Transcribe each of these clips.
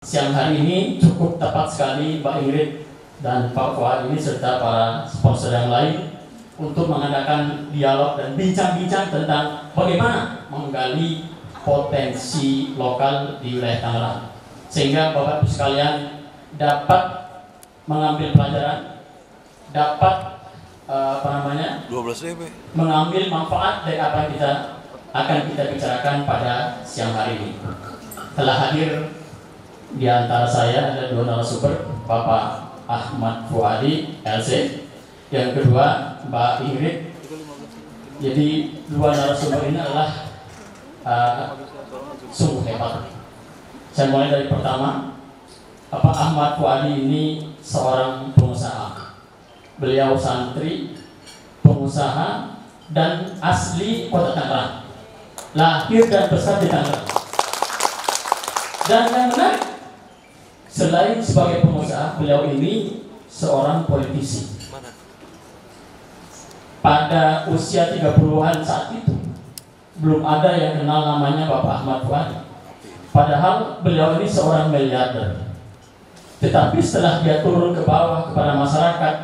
siang hari ini cukup tepat sekali Mbak Ingrid dan Pak Fuad ini serta para sponsor yang lain untuk mengadakan dialog dan bincang-bincang tentang bagaimana menggali potensi lokal di wilayah Tangerang, sehingga Bapak Ibu sekalian dapat mengambil pelajaran, dapat mengambil manfaat dari apa yang akan kita bicarakan pada siang hari ini. Telah hadir di antara saya ada dua narasumber, Bapak Ahmad Fuadi LC, yang kedua Mbak Ingrid. Jadi dua narasumber ini adalah sungguh hebat. Saya mulai dari pertama. Bapak Ahmad Fuadi ini seorang pengusaha. Beliau santri, pengusaha, dan asli kota Tangerang. Lahir dan besar di Tangerang. Dan yang menarik, selain sebagai pengusaha, beliau ini seorang politisi. Pada usia 30-an saat itu, belum ada yang kenal namanya Bapak Ahmad Fuadi. Padahal beliau ini seorang miliarder. Tetapi setelah dia turun ke bawah kepada masyarakat,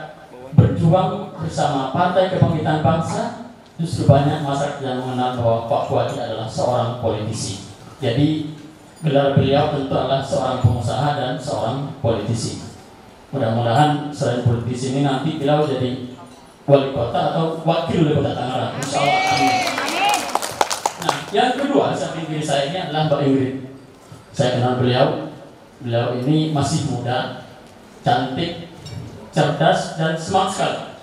berjuang bersama Partai Kebangkitan Bangsa, justru banyak masyarakat yang mengenal bahwa Pak Fuadi adalah seorang politisi. Jadi gelar beliau tentu adalah seorang pengusaha dan seorang politisi. Mudah-mudahan selain politisi ini nanti beliau jadi wali kota atau wakil wali kota Tangerang. Insya Allah, amin. Nah, yang kedua samping diri saya ini adalah Mbak Ingrid. Saya kenal beliau. Beliau ini masih muda, cantik, cerdas, dan smart sekali.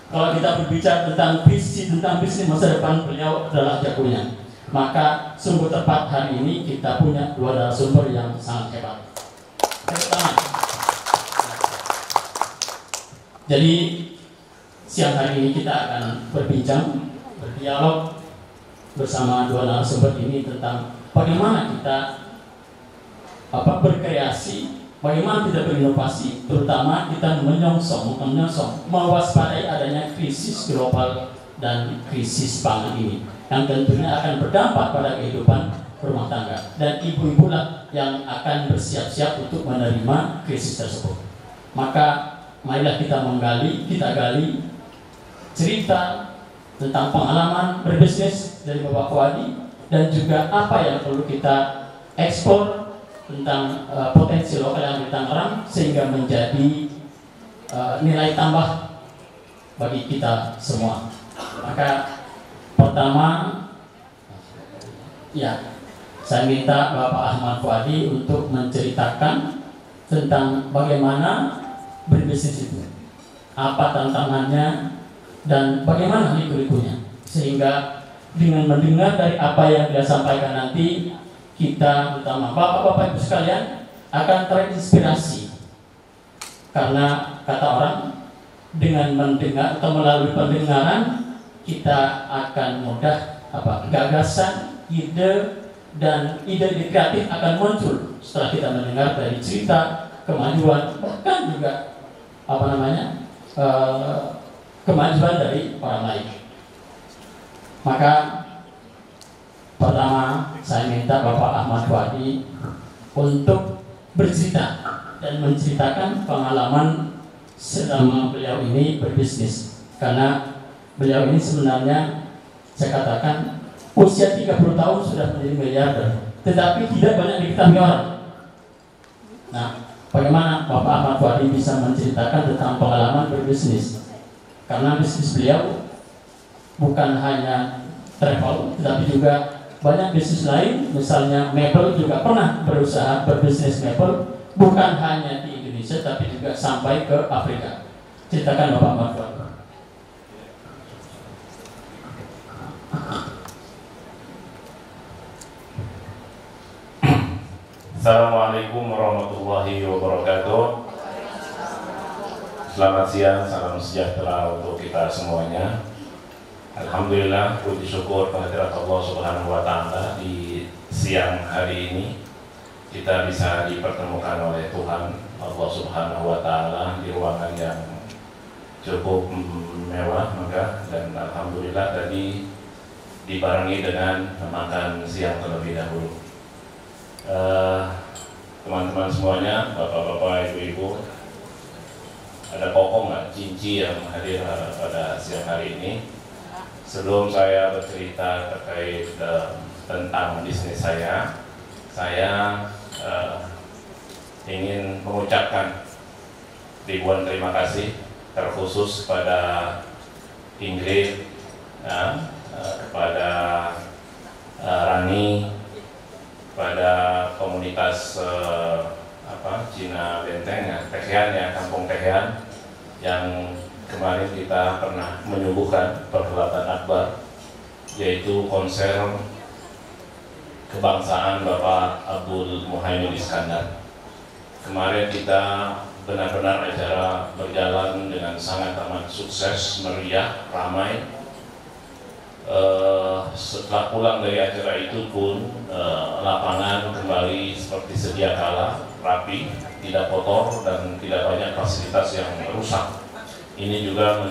Kalau kita berbicara tentang visi, tentang bisnis masa depan, beliau adalah jagonya. Maka sungguh tepat hari ini kita punya dua narasumber yang sangat hebat. Pertama, jadi siang hari ini kita akan berbincang, berdialog bersama dua narasumber ini tentang bagaimana kita berkreasi, bagaimana kita berinovasi, terutama kita menyongsong, mewaspadai adanya krisis global dan krisis pangan ini, yang tentunya akan berdampak pada kehidupan rumah tangga, dan ibu-ibu lah yang akan bersiap-siap untuk menerima krisis tersebut. Maka marilah kita gali cerita tentang pengalaman berbisnis dari Bapak Fuadi, dan juga apa yang perlu kita eksplor tentang potensi lokal yang di Tangerang, sehingga menjadi nilai tambah bagi kita semua. Maka pertama, ya, saya minta Bapak Ahmad Fuadi untuk menceritakan tentang bagaimana berbisnis itu, apa tantangannya, dan bagaimana liku-likunya, sehingga dengan mendengar dari apa yang dia sampaikan nanti, kita terutama bapak-bapak ibu sekalian akan terinspirasi. Karena kata orang, dengan mendengar atau melalui pendengaran kita akan mudah gagasan, ide, dan ide kreatif akan muncul setelah kita mendengar dari cerita kemajuan, bahkan juga kemajuan dari orang lain. Maka pertama saya minta Bapak Ahmad Fuadi untuk bercerita dan menceritakan pengalaman selama beliau ini berbisnis. Karena beliau ini sebenarnya saya katakan usia 30 tahun sudah menjadi miliarder, tetapi tidak banyak diketahui orang. Nah, bagaimana Bapak Ahmad Fuadi bisa menceritakan tentang pengalaman berbisnis? Karena bisnis beliau bukan hanya travel, tetapi juga banyak bisnis lain. Misalnya mebel, juga pernah berusaha berbisnis mebel, bukan hanya di Indonesia tapi juga sampai ke Afrika. Ceritakan Bapak Ahmad Fuadi. Assalamualaikum warahmatullahi wabarakatuh. Selamat siang, salam sejahtera untuk kita semuanya. Alhamdulillah, puji syukur kehadirat Allah Subhanahu wa Ta'ala, di siang hari ini kita bisa dipertemukan oleh Tuhan Allah Subhanahu wa Ta'ala di ruangan yang cukup mewah, megah, dan alhamdulillah tadi dibarengi dengan makan siang terlebih dahulu. teman-teman semuanya, bapak-bapak, ibu-ibu, ada Koko nggak, Cinci yang hadir pada siang hari ini. Sebelum saya bercerita terkait tentang bisnis saya ingin mengucapkan ribuan terima kasih terkhusus kepada Ingrid, kepada Rani, pada komunitas Cina Benteng, Tehean ya, Kampung Tehean, yang kemarin kita pernah menyuguhkan perhelatan akbar, yaitu konser kebangsaan Bapak Abdul Muhaimin Iskandar. Kemarin kita benar-benar acara berjalan dengan sangat amat sukses, meriah, ramai. Setelah pulang dari acara itu pun lapangan kembali seperti sedia kala, rapi, tidak kotor dan tidak banyak fasilitas yang rusak. Ini juga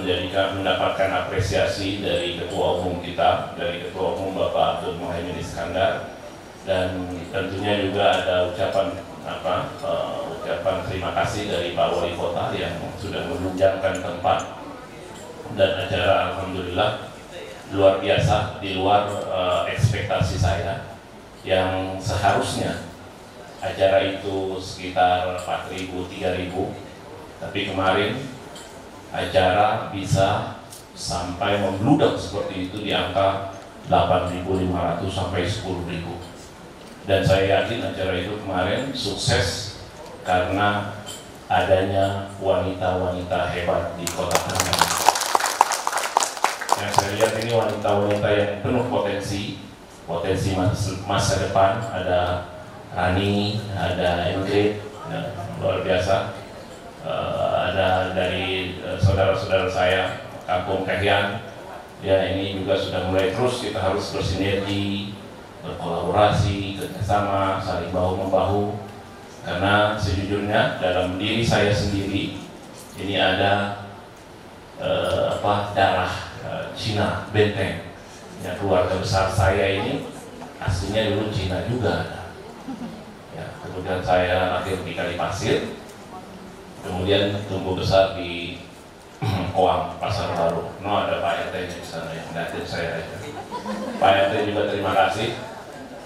mendapatkan apresiasi dari Ketua Umum kita, dari Ketua Umum Bapak Abdul Muhaimin Iskandar, dan tentunya juga ada ucapan terima kasih dari Pak Wali Kota yang sudah menunjangkan tempat, dan acara alhamdulillah luar biasa, di luar ekspektasi saya, yang seharusnya acara itu sekitar 4.000, 3.000, tapi kemarin acara bisa sampai membludak seperti itu di angka 8.500 sampai 10.000. Dan saya yakin acara itu kemarin sukses karena adanya wanita-wanita hebat di Kota Tangerang. Yang saya lihat ini wanita-wanita yang penuh potensi masa depan. Ada Rani, ada Ingrid, luar biasa. Ada dari saudara-saudara saya Kampung Tehean, ya, ini juga sudah mulai. Terus kita harus bersinergi, berkolaborasi, kerjasama, saling bahu-membahu, karena sejujurnya dalam diri saya sendiri ini ada darah Cina Benteng. Ya, keluarga besar saya ini aslinya dulu Cina juga. Ya, kemudian saya lahir di Kalipasir, kemudian tumbuh besar di Koang, Pasar Baru. Ada Pak RT di sana yang ngeliatin saya aja. Pak RT juga terima kasih.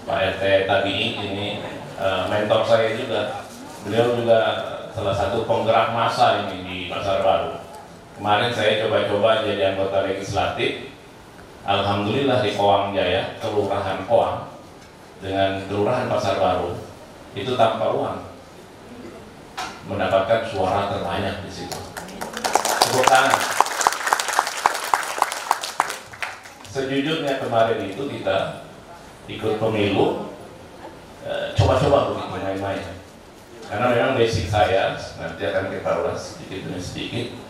Pak RT tadi ini mentor saya juga. Beliau juga salah satu penggerak massa ini di Pasar Baru. Kemarin saya coba-coba jadi anggota legislatif. Alhamdulillah di Koang Jaya, Kelurahan Koang dengan Kelurahan Pasar Baru itu tanpa uang mendapatkan suara terbanyak di situ. Tepuk tangan. Sejujurnya kemarin itu kita ikut pemilu, coba-coba begitu main-main. Karena memang basic saya, nanti akan kita ulas sedikit demi sedikit.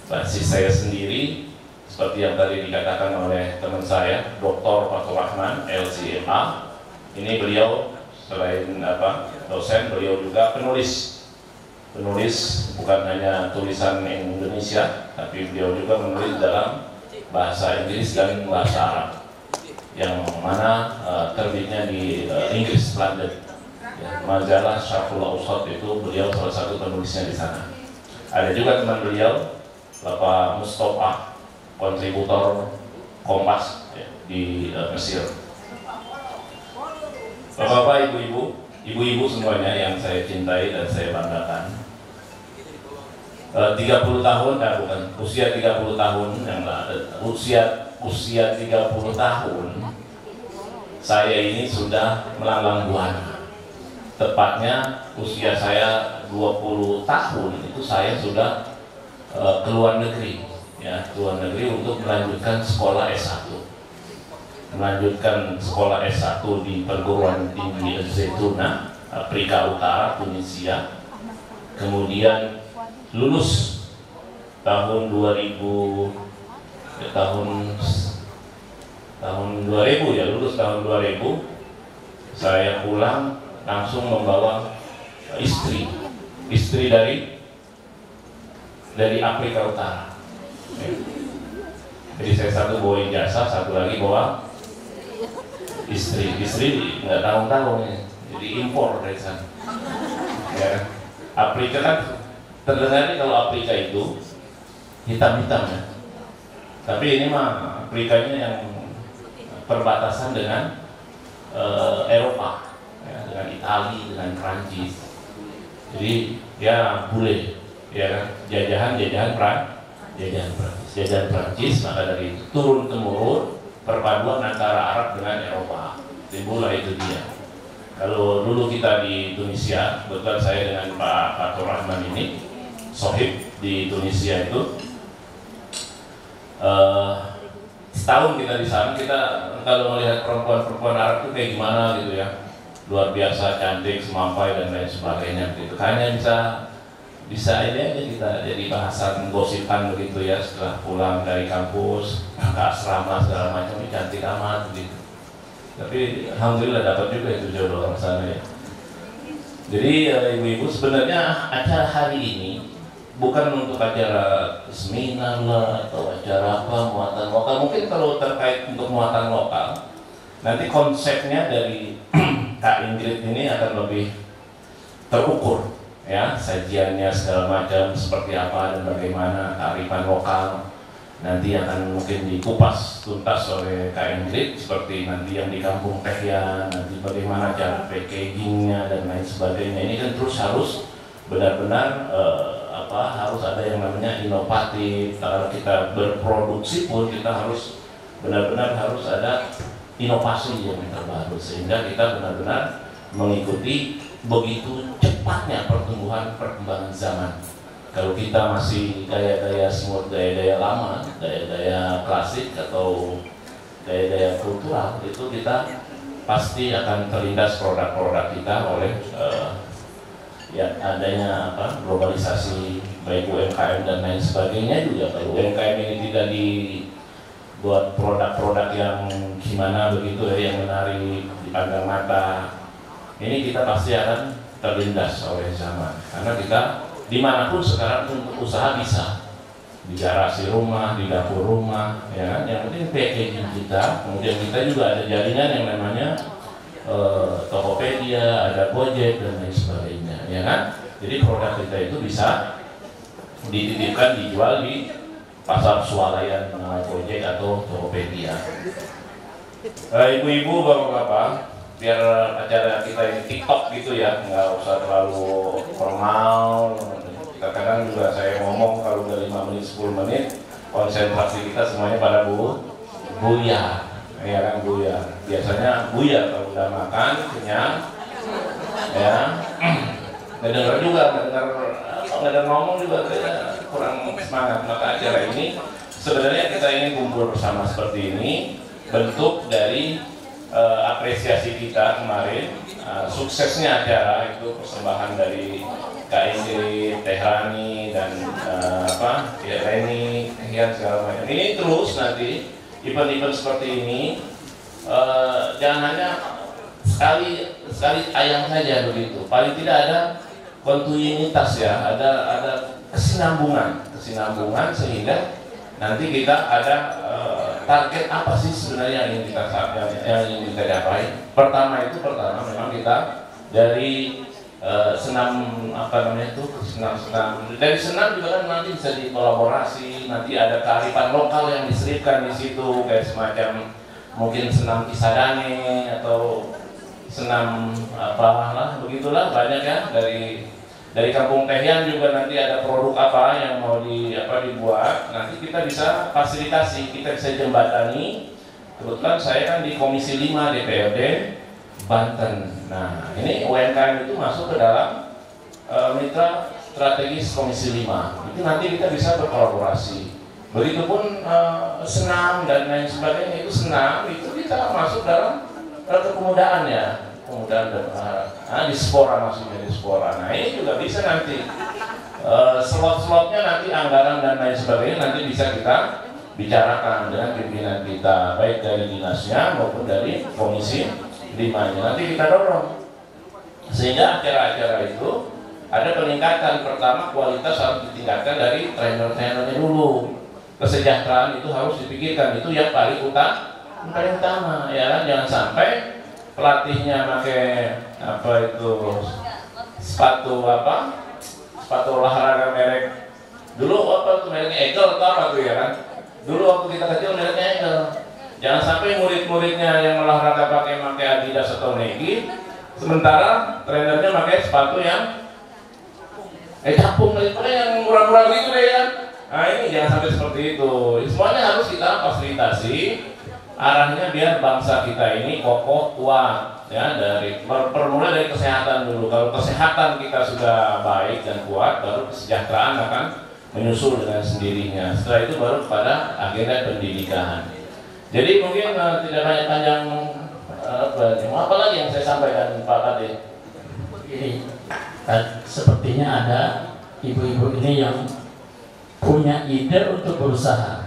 Basis saya sendiri, seperti yang tadi dikatakan oleh teman saya, Dr. Fathur Rahman, LCMA. Ini beliau selain dosen, beliau juga penulis bukan hanya tulisan Indonesia, tapi beliau juga menulis dalam bahasa Inggris dan bahasa Arab, yang mana terbitnya di Inggris, London. Ya, majalah Syarqul Awsat itu beliau salah satu penulisnya di sana. Ada juga teman beliau, Bapak Mustafa, kontributor Kompas ya, di Mesir. Bapak-bapak, ibu-ibu semuanya yang saya cintai dan saya banggakan. 30 tahun, usia 30 tahun yang usia 30 tahun saya ini sudah melanglang buana. Tepatnya usia saya 20 tahun itu saya sudah ke luar negeri, ya, ke luar negeri untuk melanjutkan sekolah S1. Melanjutkan sekolah S1 di perguruan tinggi Zaituna, Afrika Utara, Tunisia. Kemudian lulus tahun 2000 ya, lulus tahun 2000. Saya pulang langsung membawa istri dari Afrika Utara. Jadi saya satu bawa ijazah, satu lagi bawa istri nggak tahu-tahu nih, jadi impor dari sana. ya. Afrika kan terdengarnya kalau Afrika itu hitam-hitam ya, tapi ini mah Afrikanya yang perbatasan dengan Eropa, ya, dengan Italia, dengan Prancis. Jadi ya bule, ya kan, jajahan Prancis. Maka dari itu turun temurun perpaduan antara Arab dengan Eropa, timbullah itu dia. Kalau dulu kita di Tunisia, kebetulan saya dengan Pak Fatur Rahman ini sohib di Tunisia itu, setahun kita di sana, kita kalau melihat perempuan Arab itu kayak gimana gitu ya, luar biasa cantik, semampai dan lain sebagainya gitu. Hanya bisa ini aja kita jadi bahasan gosipan begitu ya, setelah pulang dari kampus ke asrama segala macam, ini cantik amat gitu. Tapi alhamdulillah dapat juga itu jodoh orang sana ya. Jadi ibu-ibu, sebenarnya acara hari ini bukan untuk acara seminar lah atau acara apa muatan lokal. Mungkin kalau terkait untuk muatan lokal, nanti konsepnya dari Kak Ingrid ini akan lebih terukur ya, sajiannya segala macam seperti apa dan bagaimana kearifan lokal nanti akan mungkin dikupas tuntas oleh Kak Ingrid, seperti nanti yang di Kampung Tehyan, nanti bagaimana cara packagingnya dan lain sebagainya. Ini kan terus harus benar-benar harus ada yang namanya inovatif. Kalau kita berproduksi pun kita harus benar-benar harus ada inovasi yang terbaru, sehingga kita benar-benar mengikuti begitu cepatnya perkembangan zaman. Kalau kita masih gaya-gaya smooth, gaya-gaya lama, gaya-gaya klasik atau gaya-gaya kultural, itu kita pasti akan terlindas produk-produk kita oleh ya adanya globalisasi, baik UMKM dan lain sebagainya juga. Kalau UMKM ini tidak dibuat produk-produk yang gimana begitu ya, yang menarik, dipandang mata, ini kita pasti akan terlindas oleh zaman. Karena kita dimanapun sekarang untuk usaha bisa, di garasi rumah, di dapur rumah, ya kan? Yang penting packaging kita. Kemudian kita juga ada jaringan yang namanya Tokopedia, ada Gojek dan lain sebagainya, ya kan? Jadi produk kita itu bisa dititipkan, dijual di pasar swalayan Gojek atau Tokopedia. Ibu-ibu, bapak-bapak, biar acara kita ini TikTok gitu ya, nggak usah terlalu formal. Kadang-kadang juga saya ngomong kalau udah 5 menit, 10 menit, konsentrasi kita semuanya pada buyar. Ya kan, buyar. Biasanya buyar kalau udah makan kenyang, ya. Ngedenger juga, ngedenger ngomong juga kurang semangat. Maka acara ini sebenarnya kita ingin kumpul bersama seperti ini, bentuk dari apresiasi kita kemarin, suksesnya acara itu persembahan dari Kak Ingrid, Teh Rani dan Reni, Hian segala macam. Ini terus nanti event-event seperti ini jangan hanya sekali ayam saja begitu. Paling tidak ada kontinuitas ya, ada kesinambungan sehingga nanti kita ada target apa sih sebenarnya yang ingin kita capai. Pertama memang kita dari senam dari senam juga kan nanti bisa dikolaborasi, nanti ada kearifan lokal yang diselipkan di situ, kayak semacam mungkin senam Kisadane atau senam apalah begitulah, banyak ya. Dari Kampung Tehyan juga nanti ada produk apa yang mau dibuat, nanti kita bisa fasilitasi, kita bisa jembatani. Kebetulan saya kan di Komisi 5 DPRD Banten. Nah, ini UMKM itu masuk ke dalam mitra strategis Komisi 5. Itu nanti kita bisa berkolaborasi. Begitupun senam dan lain sebagainya, itu senam itu kita masuk dalam kepemudaan ya, kepemudaan dan dispora, maksudnya dispora. Nah, ini juga bisa nanti slot-slotnya nanti anggaran dan lain sebagainya nanti bisa kita bicarakan dengan pimpinan kita, baik dari dinasnya maupun dari Komisi 5-nya. Nanti kita dorong sehingga acara-acara itu ada peningkatan. Pertama, kualitas harus ditingkatkan dari trainer-trainernya dulu. Kesejahteraan itu harus dipikirkan, itu yang paling utama ya kan. Jangan sampai pelatihnya pakai sepatu apa? Sepatu olahraga merek dulu apa tuh mereknya Eagle atau apa tuh ya kan? Dulu waktu kita kecil mereknya Eagle. Jangan sampai murid-muridnya yang olahraga pakai Adidas atau Nike, sementara trenernya pakai sepatu yang capung itu yang murah-murah gitu deh ya. Nah ini jangan sampai seperti itu. Semuanya harus kita fasilitasi. Arahnya biar bangsa kita ini kokoh kuat ya, dari permula dari kesehatan dulu. Kalau kesehatan kita sudah baik dan kuat, baru kesejahteraan akan menyusul dengan sendirinya. Setelah itu baru pada agenda pendidikan. Jadi mungkin tidak banyak panjang apa lagi yang saya sampaikan Pak Kade. Ini sepertinya ada ibu-ibu ini yang punya ide untuk berusaha,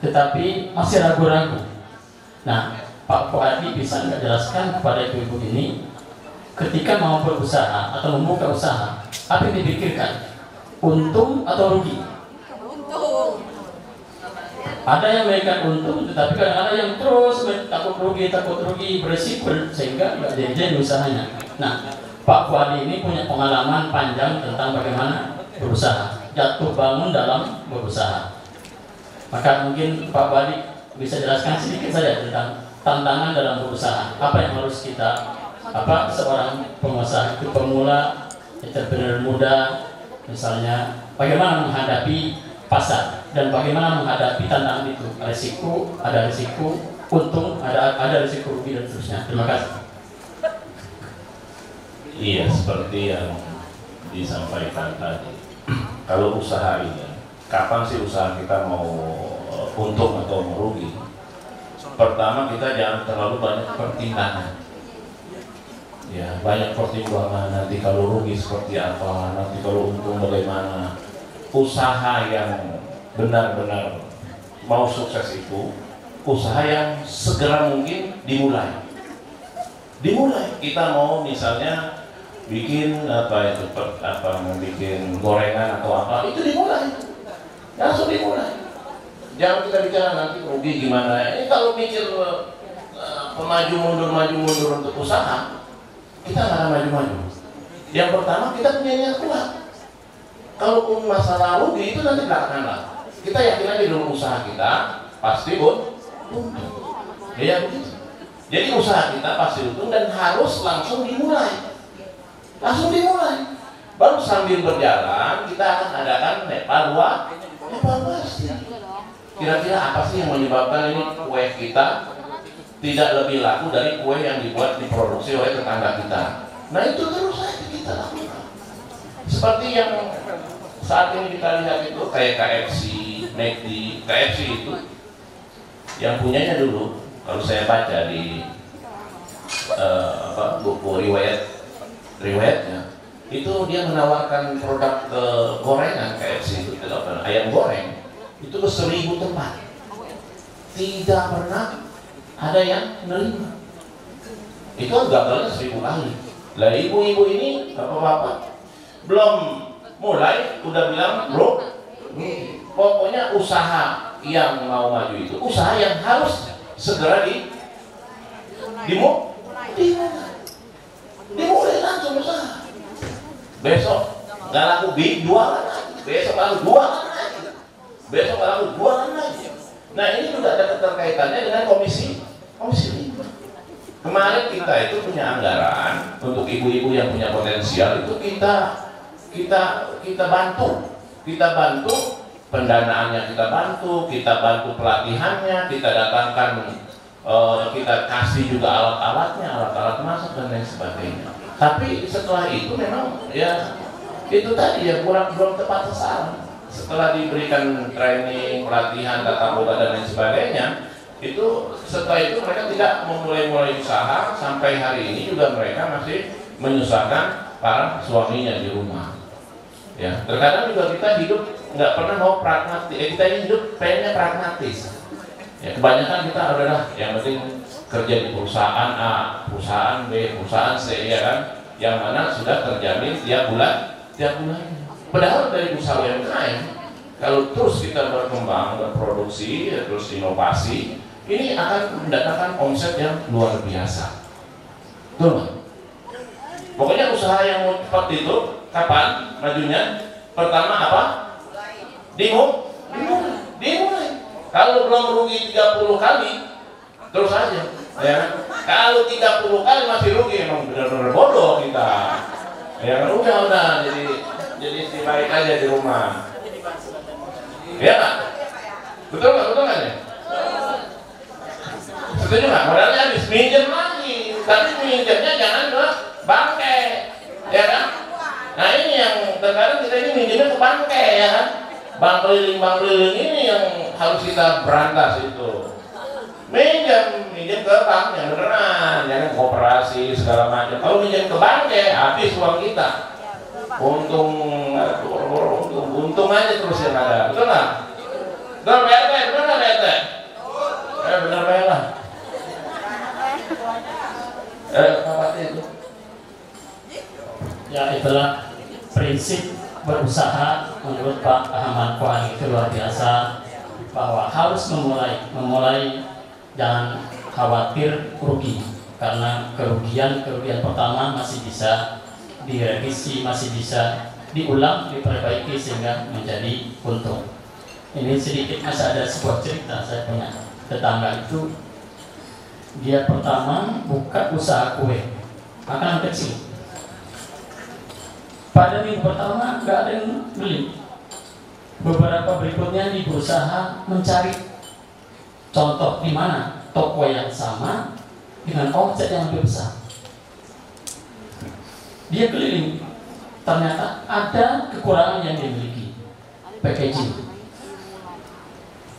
tetapi masih ragu-ragu. Nah, Pak Fuadi bisa nggak jelaskan kepada ibu-ibu ini, ketika mau berusaha atau membuka usaha, apa yang dipikirkan? Untung atau rugi? Untung. Ada yang mereka untung, tetapi kadang-kadang yang terus takut rugi, beresiko sehingga nggak jadi usahanya. Nah, Pak Fuadi ini punya pengalaman panjang tentang bagaimana berusaha, jatuh bangun dalam berusaha. Maka mungkin Pak Fuadi bisa jelaskan sedikit saja tentang tantangan dalam berusaha. Apa yang harus kita, seorang pengusaha itu pemula, entrepreneur muda, misalnya bagaimana menghadapi pasar dan bagaimana menghadapi tantangan itu. Ada risiko untung, ada risiko rugi dan seterusnya. Terima kasih. Iya, seperti yang disampaikan tadi. Kalau usaha ini, kapan sih usaha kita mau untung atau merugi? Pertama, kita jangan terlalu banyak pertimbangan. Ya, banyak pertimbangan, nanti kalau rugi seperti apa, nanti kalau untung bagaimana. Usaha yang benar-benar mau sukses itu usaha yang segera mungkin dimulai. Kita mau misalnya bikin mau bikin gorengan atau apa, itu dimulai, langsung dimulai. Jangan kita bicara nanti rugi gimana. Ini kalau mikir maju mundur untuk usaha, kita nggak akan maju-maju. Yang pertama, kita punya niat kuat. Kalaupun masalah rugi itu nanti belakangan lah. Kita yakin aja dulu usaha kita pasti untung. Ya begitu. Jadi usaha kita pasti untung dan harus langsung dimulai. Baru sambil berjalan kita akan adakan evaluasi. Kira-kira apa sih yang menyebabkan ini kue kita tidak lebih laku dari kue yang diproduksi oleh tetangga kita. Nah itu terus saja kita lakukan. Seperti yang saat ini kita lihat itu kayak KFC, McD, KFC itu yang punyanya dulu, kalau saya baca di buku riwayatnya, itu dia menawarkan produk gorengan KFC itu, ayam goreng itu ke 1000 tempat, tidak pernah ada yang menerima. Itu gagalnya 1000 kali. Lah ibu-ibu ini, bapak-bapak belum mulai udah bilang bro, pokoknya usaha yang mau maju itu usaha yang harus segera dimulai langsung usaha. Besok nggak laku jualan lagi, besok laku jualan lagi. Nah ini juga ada keterkaitannya dengan komisi 5. Kemarin kita itu punya anggaran untuk ibu-ibu yang punya potensial, itu kita bantu pendanaannya, kita bantu pelatihannya, kita datangkan, kita kasih juga alat masak dan lain sebagainya. Tapi setelah itu memang ya itu tadi ya belum tepat sasaran. Setelah diberikan training, pelatihan, tata boga dan lain sebagainya, itu setelah itu mereka tidak memulai usaha. Sampai hari ini juga mereka masih menyusahkan para suaminya di rumah. Ya, terkadang juga kita hidup nggak pernah mau pragmatis. Kita hidup pengennya pragmatis. Ya, kebanyakan kita adalah yang penting kerja di perusahaan A, perusahaan B, perusahaan C, ya kan? Yang mana sudah terjamin tiap bulan. Padahal dari usaha UMKM, kalau terus kita berkembang, berproduksi, terus inovasi, ini akan mendatangkan omset yang luar biasa. Betul nggak? Pokoknya usaha yang mau cepat itu kapan majunya? Pertama apa? Dimulai. Kalau belum rugi 30 kali terus aja, ya. Kalau 30 kali masih rugi, emang benar-benar bodoh kita. Ya kan, udah jadi baik aja di rumah. Ya nggak? Betul nggak ya? Setuju nggak? Modalnya habis, minjem lagi, tapi minjemnya jangan ke bangke, ya kan? Nah ini yang terkadang kita ini minjemnya ke bangke, ya kan? Bank keliling ini yang harus kita berantas itu. Minjem ke bank yang beneran, jangan koperasi segala macam. Kalau minjem ke bangke, habis uang kita. Untung aja terus yang ada, betul nggak? Betul BRT, betul nggak BRT? Benar lah. Apa itu? Ya itulah prinsip berusaha menurut Pak Ahmad Fuad itu luar biasa, bahwa harus memulai jangan khawatir rugi, karena kerugian pertama masih bisa direvisi, masih bisa diulang, diperbaiki sehingga menjadi untung. Ini sedikit masih ada sebuah cerita. Saya punya tetangga itu, dia pertama buka usaha kue makanan kecil. Pada minggu pertama nggak ada yang beli. Beberapa berikutnya dia berusaha mencari contoh di mana toko yang sama dengan omset yang lebih besar. Dia keliling, ternyata ada kekurangan yang dimiliki, packaging.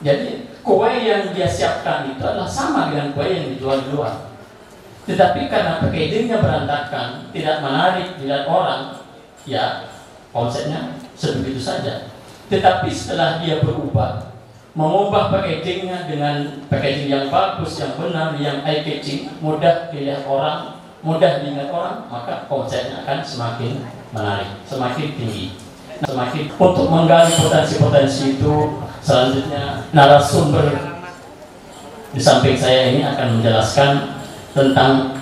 Jadi kue yang dia siapkan itu adalah sama dengan kue yang dijual di luar, tetapi karena packagingnya berantakan, tidak menarik dilihat orang, ya omsetnya sebegitu saja. Tetapi setelah dia berubah, mengubah packagingnya dengan packaging yang bagus, yang benar, yang eye catching, mudah dilihat orang, mudah diingat orang, maka omsetnya akan semakin menarik, semakin tinggi. Semakin untuk menggali potensi-potensi itu, selanjutnya narasumber di samping saya ini akan menjelaskan tentang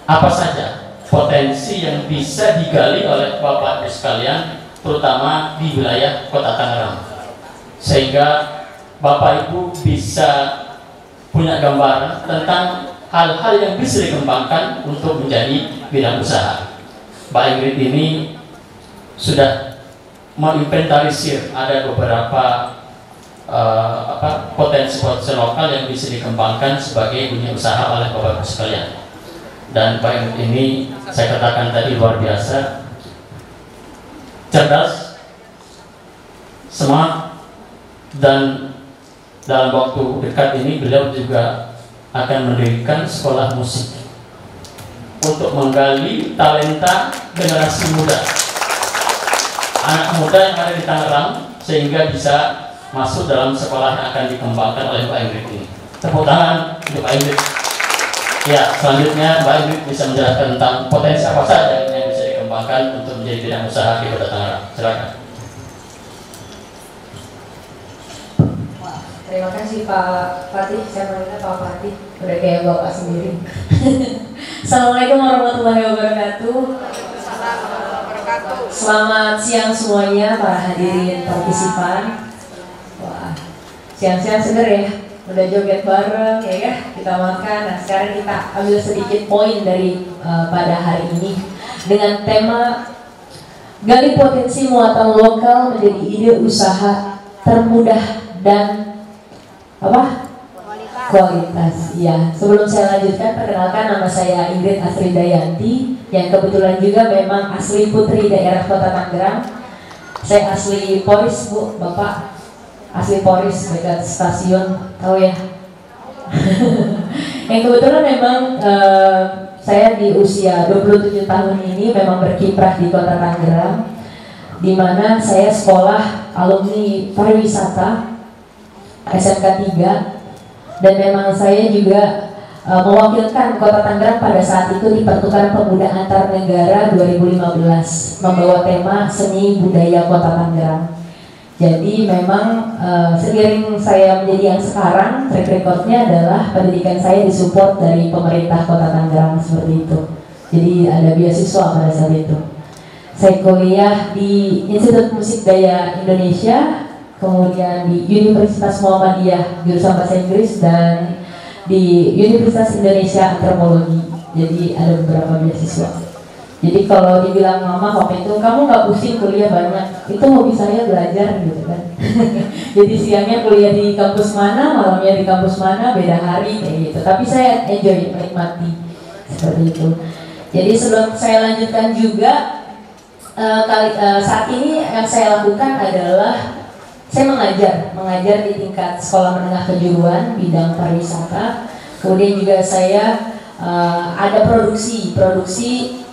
apa saja potensi yang bisa digali oleh Bapak Ibu sekalian, terutama di wilayah Kota Tangerang, sehingga Bapak Ibu bisa punya gambaran tentang hal-hal yang bisa dikembangkan untuk menjadi bidang usaha. Mbak Ingrid ini sudah menginventarisir ada beberapa potensi lokal yang bisa dikembangkan sebagai dunia usaha oleh Bapak Ibu sekalian. Dan Pak Ingrid ini saya katakan tadi luar biasa, cerdas, smart, dan dalam waktu dekat ini beliau juga akan mendirikan sekolah musik untuk menggali talenta generasi muda, anak muda yang ada di Tangerang, sehingga bisa masuk dalam sekolah yang akan dikembangkan oleh Mbak Ingrid ini. Tepuk tangan untuk Mbak Ingrid. Ya, selanjutnya Mbak Ingrid bisa menjelaskan tentang potensi apa saja yang bisa dikembangkan untuk menjadi bidang usaha di Kota Tangerang. Silakan. Terima kasih Pak Fatih, saya manggilnya Pak Fatih, udah kayak Bapak sendiri. Assalamualaikum warahmatullahi wabarakatuh. Selamat siang semuanya para hadirin partisipan. Wah, siang-siang seger ya, udah joget bareng ya kan, kita makan. Nah sekarang kita ambil sedikit poin dari pada hari ini dengan tema gali potensi muatan lokal menjadi ide usaha termudah dan kualitas. Ya, sebelum saya lanjutkan, perkenalkan nama saya Ingrid Asridayanti, yang kebetulan juga memang asli putri daerah Kota Tangerang. Saya asli Poris, Bu, Bapak asli Poris, dekat stasiun, tahu ya. Yang kebetulan memang saya di usia 27 tahun ini memang berkiprah di Kota Tangerang, di mana saya sekolah alumni pariwisata SMK 3, dan memang saya juga mewakilkan Kota Tangerang pada saat itu di Pertukaran Pemuda Antar Negara 2015, membawa tema seni budaya Kota Tangerang. Jadi memang seiring saya menjadi yang sekarang, track recordnya adalah pendidikan saya disupport dari pemerintah Kota Tangerang, seperti itu. Jadi ada beasiswa pada saat itu. Saya kuliah di Institut Musik Daya Indonesia, kemudian di Universitas Muhammadiyah jurusan bahasa Inggris, dan di Universitas Indonesia Antropologi. Jadi ada beberapa beasiswa. Jadi kalau dibilang mama waktu itu, kamu nggak pusing kuliah banyak, itu hobi saya belajar gitu kan. Jadi siangnya kuliah di kampus mana, malamnya di kampus mana, beda hari kayak gitu. Tapi saya enjoy, menikmati seperti itu. Jadi sebelum saya lanjutkan juga, saat ini yang saya lakukan adalah saya mengajar di tingkat sekolah menengah kejuruan bidang pariwisata. Kemudian juga saya ada produksi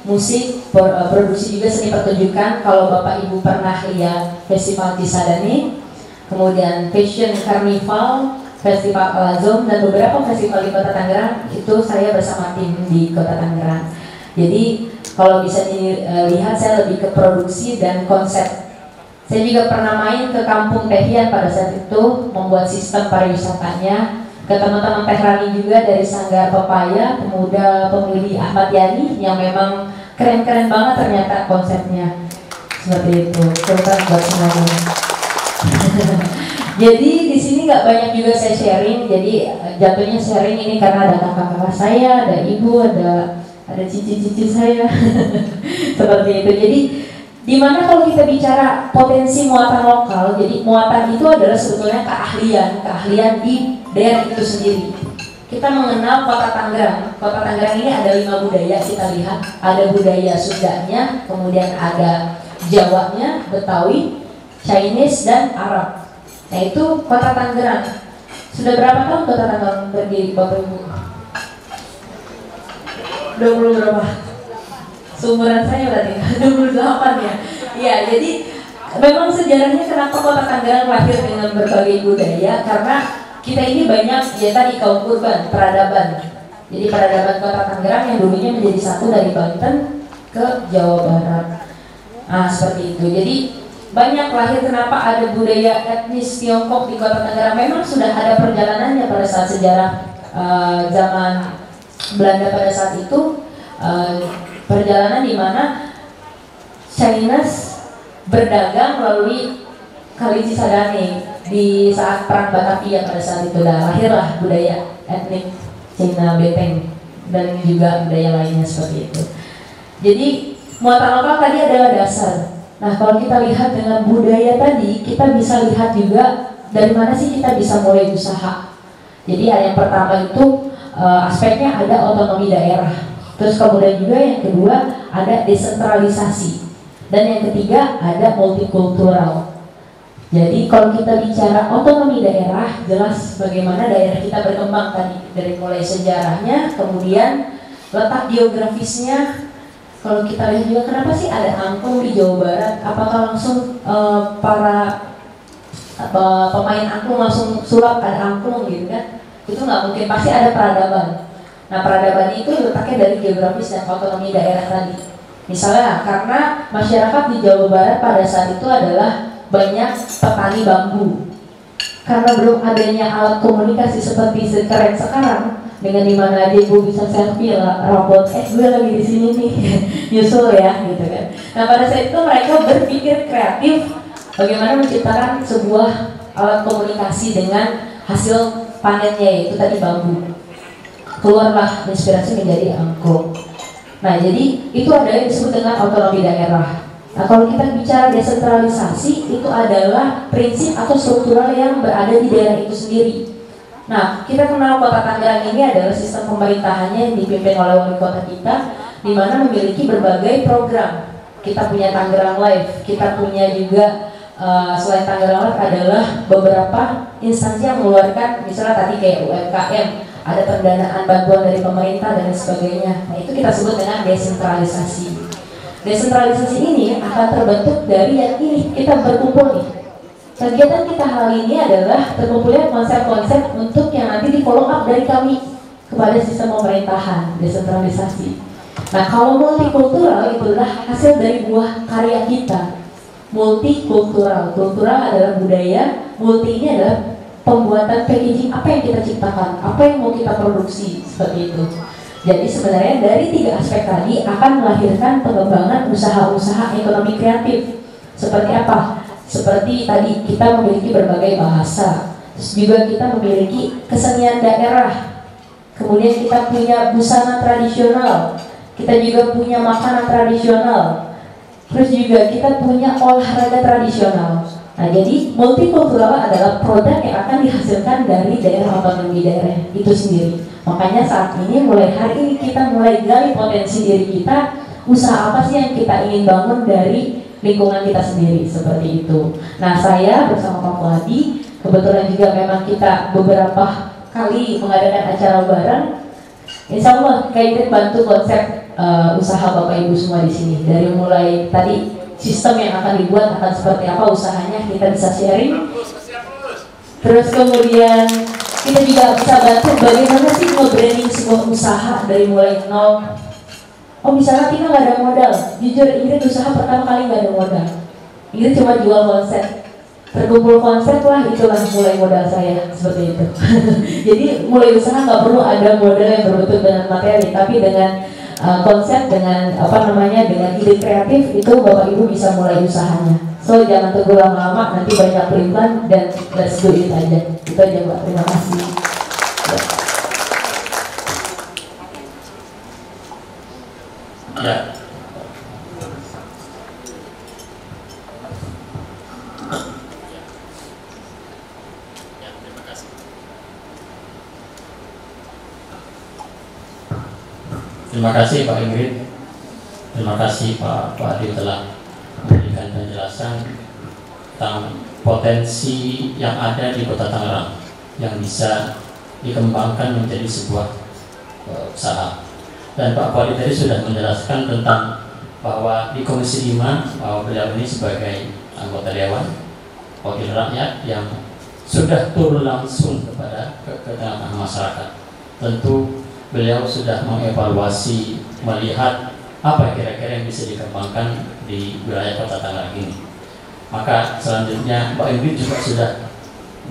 musik, produksi juga seni pertunjukan. Kalau Bapak Ibu pernah lihat Festival Cisadane, kemudian Fashion Carnival, Festival Al-Azom, dan beberapa festival di Kota Tangerang, itu saya bersama tim di Kota Tangerang. Jadi kalau bisa dilihat, saya lebih ke produksi dan konsep. Saya juga pernah main ke Kampung Tehian pada saat itu, membuat sistem pariwisatanya. Ke teman-teman Tehrani juga dari Sanggar Pepaya, pemuda pemudi Ahmad Yani, yang memang keren-keren banget ternyata konsepnya. Seperti itu, terutama buat semuanya. Jadi di sini nggak banyak juga saya sharing. Jadi jatuhnya sharing ini karena ada kakak-kakak saya, ada ibu, ada cici-cici saya. Seperti itu. Jadi dimana kalau kita bicara potensi muatan lokal, jadi muatan itu adalah sebetulnya keahlian di daerah itu sendiri. Kita mengenal Kota Tangerang. Kota Tangerang ini ada 5 budaya, kita lihat. Ada budaya Sundanya, kemudian ada Jawanya, Betawi, Chinese, dan Arab. Nah itu Kota Tangerang. Sudah berapa tahun Kota Tangerang berdiri, Bapak Ibu? 20 berapa? Seumuran saya berarti 28 ya. Iya, jadi memang sejarahnya kenapa Kota Tangerang lahir dengan berbagai budaya, karena kita ini banyak ya tadi kaum urban, peradaban. Jadi peradaban Kota Tangerang yang dulunya menjadi satu dari Banten ke Jawa Barat. Nah seperti itu. Jadi banyak lahir kenapa ada budaya etnis Tiongkok di Kota Tangerang. Memang sudah ada perjalanannya pada saat sejarah zaman Belanda pada saat itu, perjalanan di mana Chinese berdagang melalui Kali Cisadane di saat perang Batavia pada saat itu. Lahirlah budaya etnik Cina Beteng dan juga budaya lainnya seperti itu. Jadi muatan lokal tadi adalah dasar. Nah kalau kita lihat dengan budaya tadi, kita bisa lihat juga dari mana sih kita bisa mulai usaha. Jadi yang pertama itu aspeknya ada otonomi daerah. Terus kemudian juga yang kedua ada desentralisasi. Dan yang ketiga ada multikultural. Jadi kalau kita bicara otonomi daerah, jelas bagaimana daerah kita berkembang tadi. Dari mulai sejarahnya, kemudian letak geografisnya. Kalau kita lihat juga kenapa sih ada angklung di Jawa Barat? Apakah langsung para pemain angklung langsung sulap ada angklung gitu kan? Itu nggak mungkin, pasti ada peradaban. Nah peradaban itu letaknya dari geografis dan otonomi daerah tadi. Misalnya karena masyarakat di Jawa Barat pada saat itu adalah banyak petani bambu. Karena belum adanya alat komunikasi seperti sekeren sekarang, dengan dimana aja ibu bisa selfie robot, gue lagi di sini nih, nyusul ya, gitu kan. Nah pada saat itu mereka berpikir kreatif bagaimana menciptakan sebuah alat komunikasi dengan hasil panennya, yaitu tadi bambu. Keluarlah inspirasi menjadi angklung. Nah jadi itu ada yang disebut dengan otonomi daerah. Nah kalau kita bicara desentralisasi, itu adalah prinsip atau struktural yang berada di daerah itu sendiri. Nah kita kenal Kota Tangerang ini adalah sistem pemerintahannya yang dipimpin oleh wali kota kita, di mana memiliki berbagai program. Kita punya Tangerang Life, kita punya juga selain Tangerang Life adalah beberapa instansi yang mengeluarkan, misalnya tadi kayak UMKM, ada pendanaan bantuan dari pemerintah dan sebagainya. Nah itu kita sebut dengan desentralisasi. Desentralisasi ini akan terbentuk dari yang ini, kita berkumpul nih. Kegiatan kita hari ini adalah terkumpulnya konsep-konsep untuk yang nanti di follow up dari kami kepada sistem pemerintahan, desentralisasi. Nah kalau multikultural itu adalah hasil dari buah karya kita. Multikultural, kultural adalah budaya, multi ini adalah pembuatan packaging apa yang kita ciptakan, apa yang mau kita produksi, seperti itu. Jadi sebenarnya dari 3 aspek tadi akan melahirkan pengembangan usaha-usaha ekonomi kreatif. Seperti apa? Seperti tadi kita memiliki berbagai bahasa, terus juga kita memiliki kesenian daerah, kemudian kita punya busana tradisional, kita juga punya makanan tradisional, terus juga kita punya olahraga tradisional. Nah, jadi multikultural adalah produk yang akan dihasilkan dari daerah otonomi daerah itu sendiri. Makanya saat ini, mulai hari ini kita mulai gali potensi diri kita, usaha apa sih yang kita ingin bangun dari lingkungan kita sendiri, seperti itu. Nah, saya bersama Pak Fuadi, kebetulan juga memang kita beberapa kali mengadakan acara bareng. Insya Allah kita bantu konsep usaha Bapak Ibu semua di sini. Dari mulai tadi sistem yang akan dibuat akan seperti apa usahanya, kita bisa sharing. Terus kemudian kita juga bisa bantu bagaimana sih nge-branding sebuah usaha dari mulai nol. Oh misalnya kita nggak ada modal, jujur Ingrid usaha pertama kali nggak ada modal. Ingrid cuma jual konsep, terkumpul konsep lah, itulah mulai modal saya seperti itu. Jadi mulai usaha nggak perlu ada modal yang berbentuk dengan materi, tapi dengan konsep, dengan dengan ide kreatif itu Bapak Ibu bisa mulai usahanya. So jangan tunggu lama-lama, nanti banyak pelimpan dan let's do it aja. Itu aja Mbak, terima kasih. Ya. Terima kasih Pak Ingrid, terima kasih Pak Adi telah memberikan penjelasan tentang potensi yang ada di Kota Tangerang yang bisa dikembangkan menjadi sebuah usaha. Dan Pak Adi tadi sudah menjelaskan tentang bahwa di Komisi 5 bahwa beliau ini sebagai anggota Dewan Wakil Rakyat yang sudah turun langsung kepada ke tengah masyarakat. Tentu beliau sudah mengevaluasi, melihat apa kira-kira yang bisa dikembangkan di wilayah Kota Tangerang ini. Maka selanjutnya Mbak Ingrid juga sudah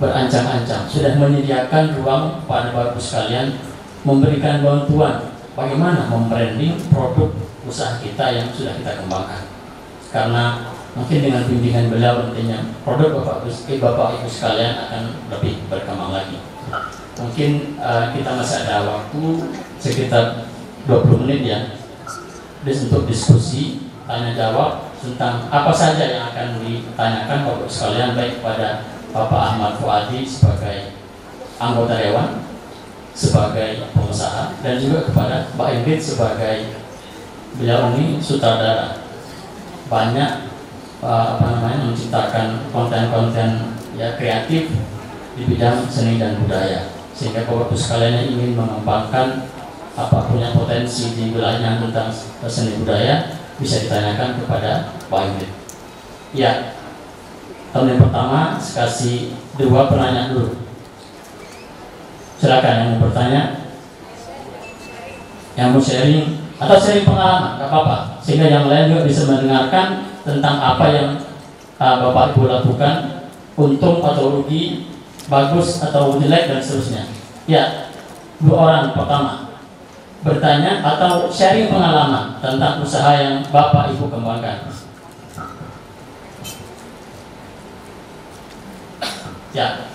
berancang-ancang, sudah menyediakan ruang pada Bapak Ibu sekalian memberikan bantuan bagaimana membranding produk usaha kita yang sudah kita kembangkan. Karena mungkin dengan bimbingan beliau nantinya produk Bapak Ibu sekalian akan lebih berkembang lagi. Mungkin kita masih ada waktu sekitar 20 menit ya untuk diskusi, tanya jawab tentang apa saja yang akan ditanyakan Bapak sekalian, baik kepada Bapak Ahmad Fuadi sebagai anggota Dewan, sebagai pengusaha, dan juga kepada Mbak Ingrid sebagai beliau ini sutradara, banyak menciptakan konten-konten ya kreatif di bidang seni dan budaya. Sehingga Bapak Ibu sekalian yang ingin mengembangkan punya potensi di wilayahnya tentang seni budaya bisa ditanyakan kepada Pak Ingrid. Ya, tahun yang pertama kasih 2 penanya dulu. Silakan yang mau bertanya, yang mau sharing atau sharing pengalaman, nggak apa-apa, sehingga yang lain juga bisa mendengarkan tentang apa yang Bapak Ibu lakukan, untung atau rugi, bagus atau jelek dan seterusnya. Ya, 2 orang pertama bertanya atau sharing pengalaman tentang usaha yang Bapak Ibu kembangkan. Ya.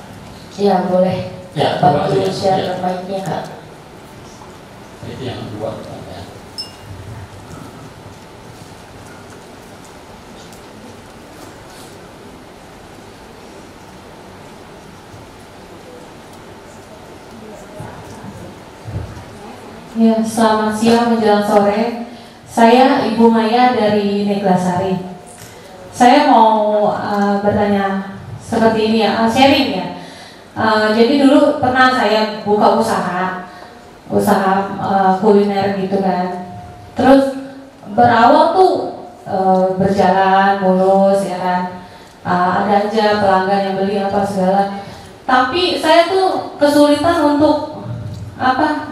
Ya boleh. Ya, Bantu share mic-nya Kak. Itu yang 2 pertanyaan. Ya, selamat siang menjelang sore. Saya Ibu Maya dari Neglasari. Saya mau bertanya seperti ini ya, sharing ya. Jadi dulu pernah saya buka usaha kuliner gitu kan. Terus berawal tuh berjalan mulus ya kan. Ada aja pelanggan yang beli apa segala. Tapi saya tuh kesulitan untuk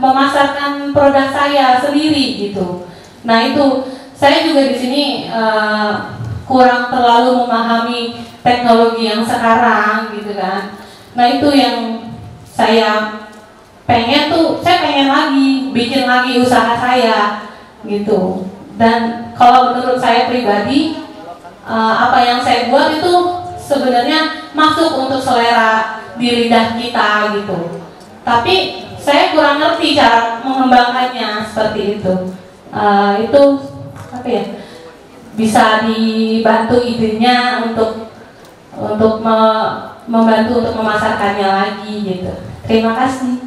memasarkan produk saya sendiri gitu. Nah itu saya juga di sini kurang terlalu memahami teknologi yang sekarang gitu kan. Nah itu yang saya pengen lagi bikin lagi usaha saya gitu. Dan kalau menurut saya pribadi, apa yang saya buat itu sebenarnya masuk untuk selera di lidah kita gitu. Tapi saya kurang ngerti cara mengembangkannya seperti itu. Itu apa ya? Bisa dibantu idenya untuk membantu untuk memasarkannya lagi gitu. Terima kasih.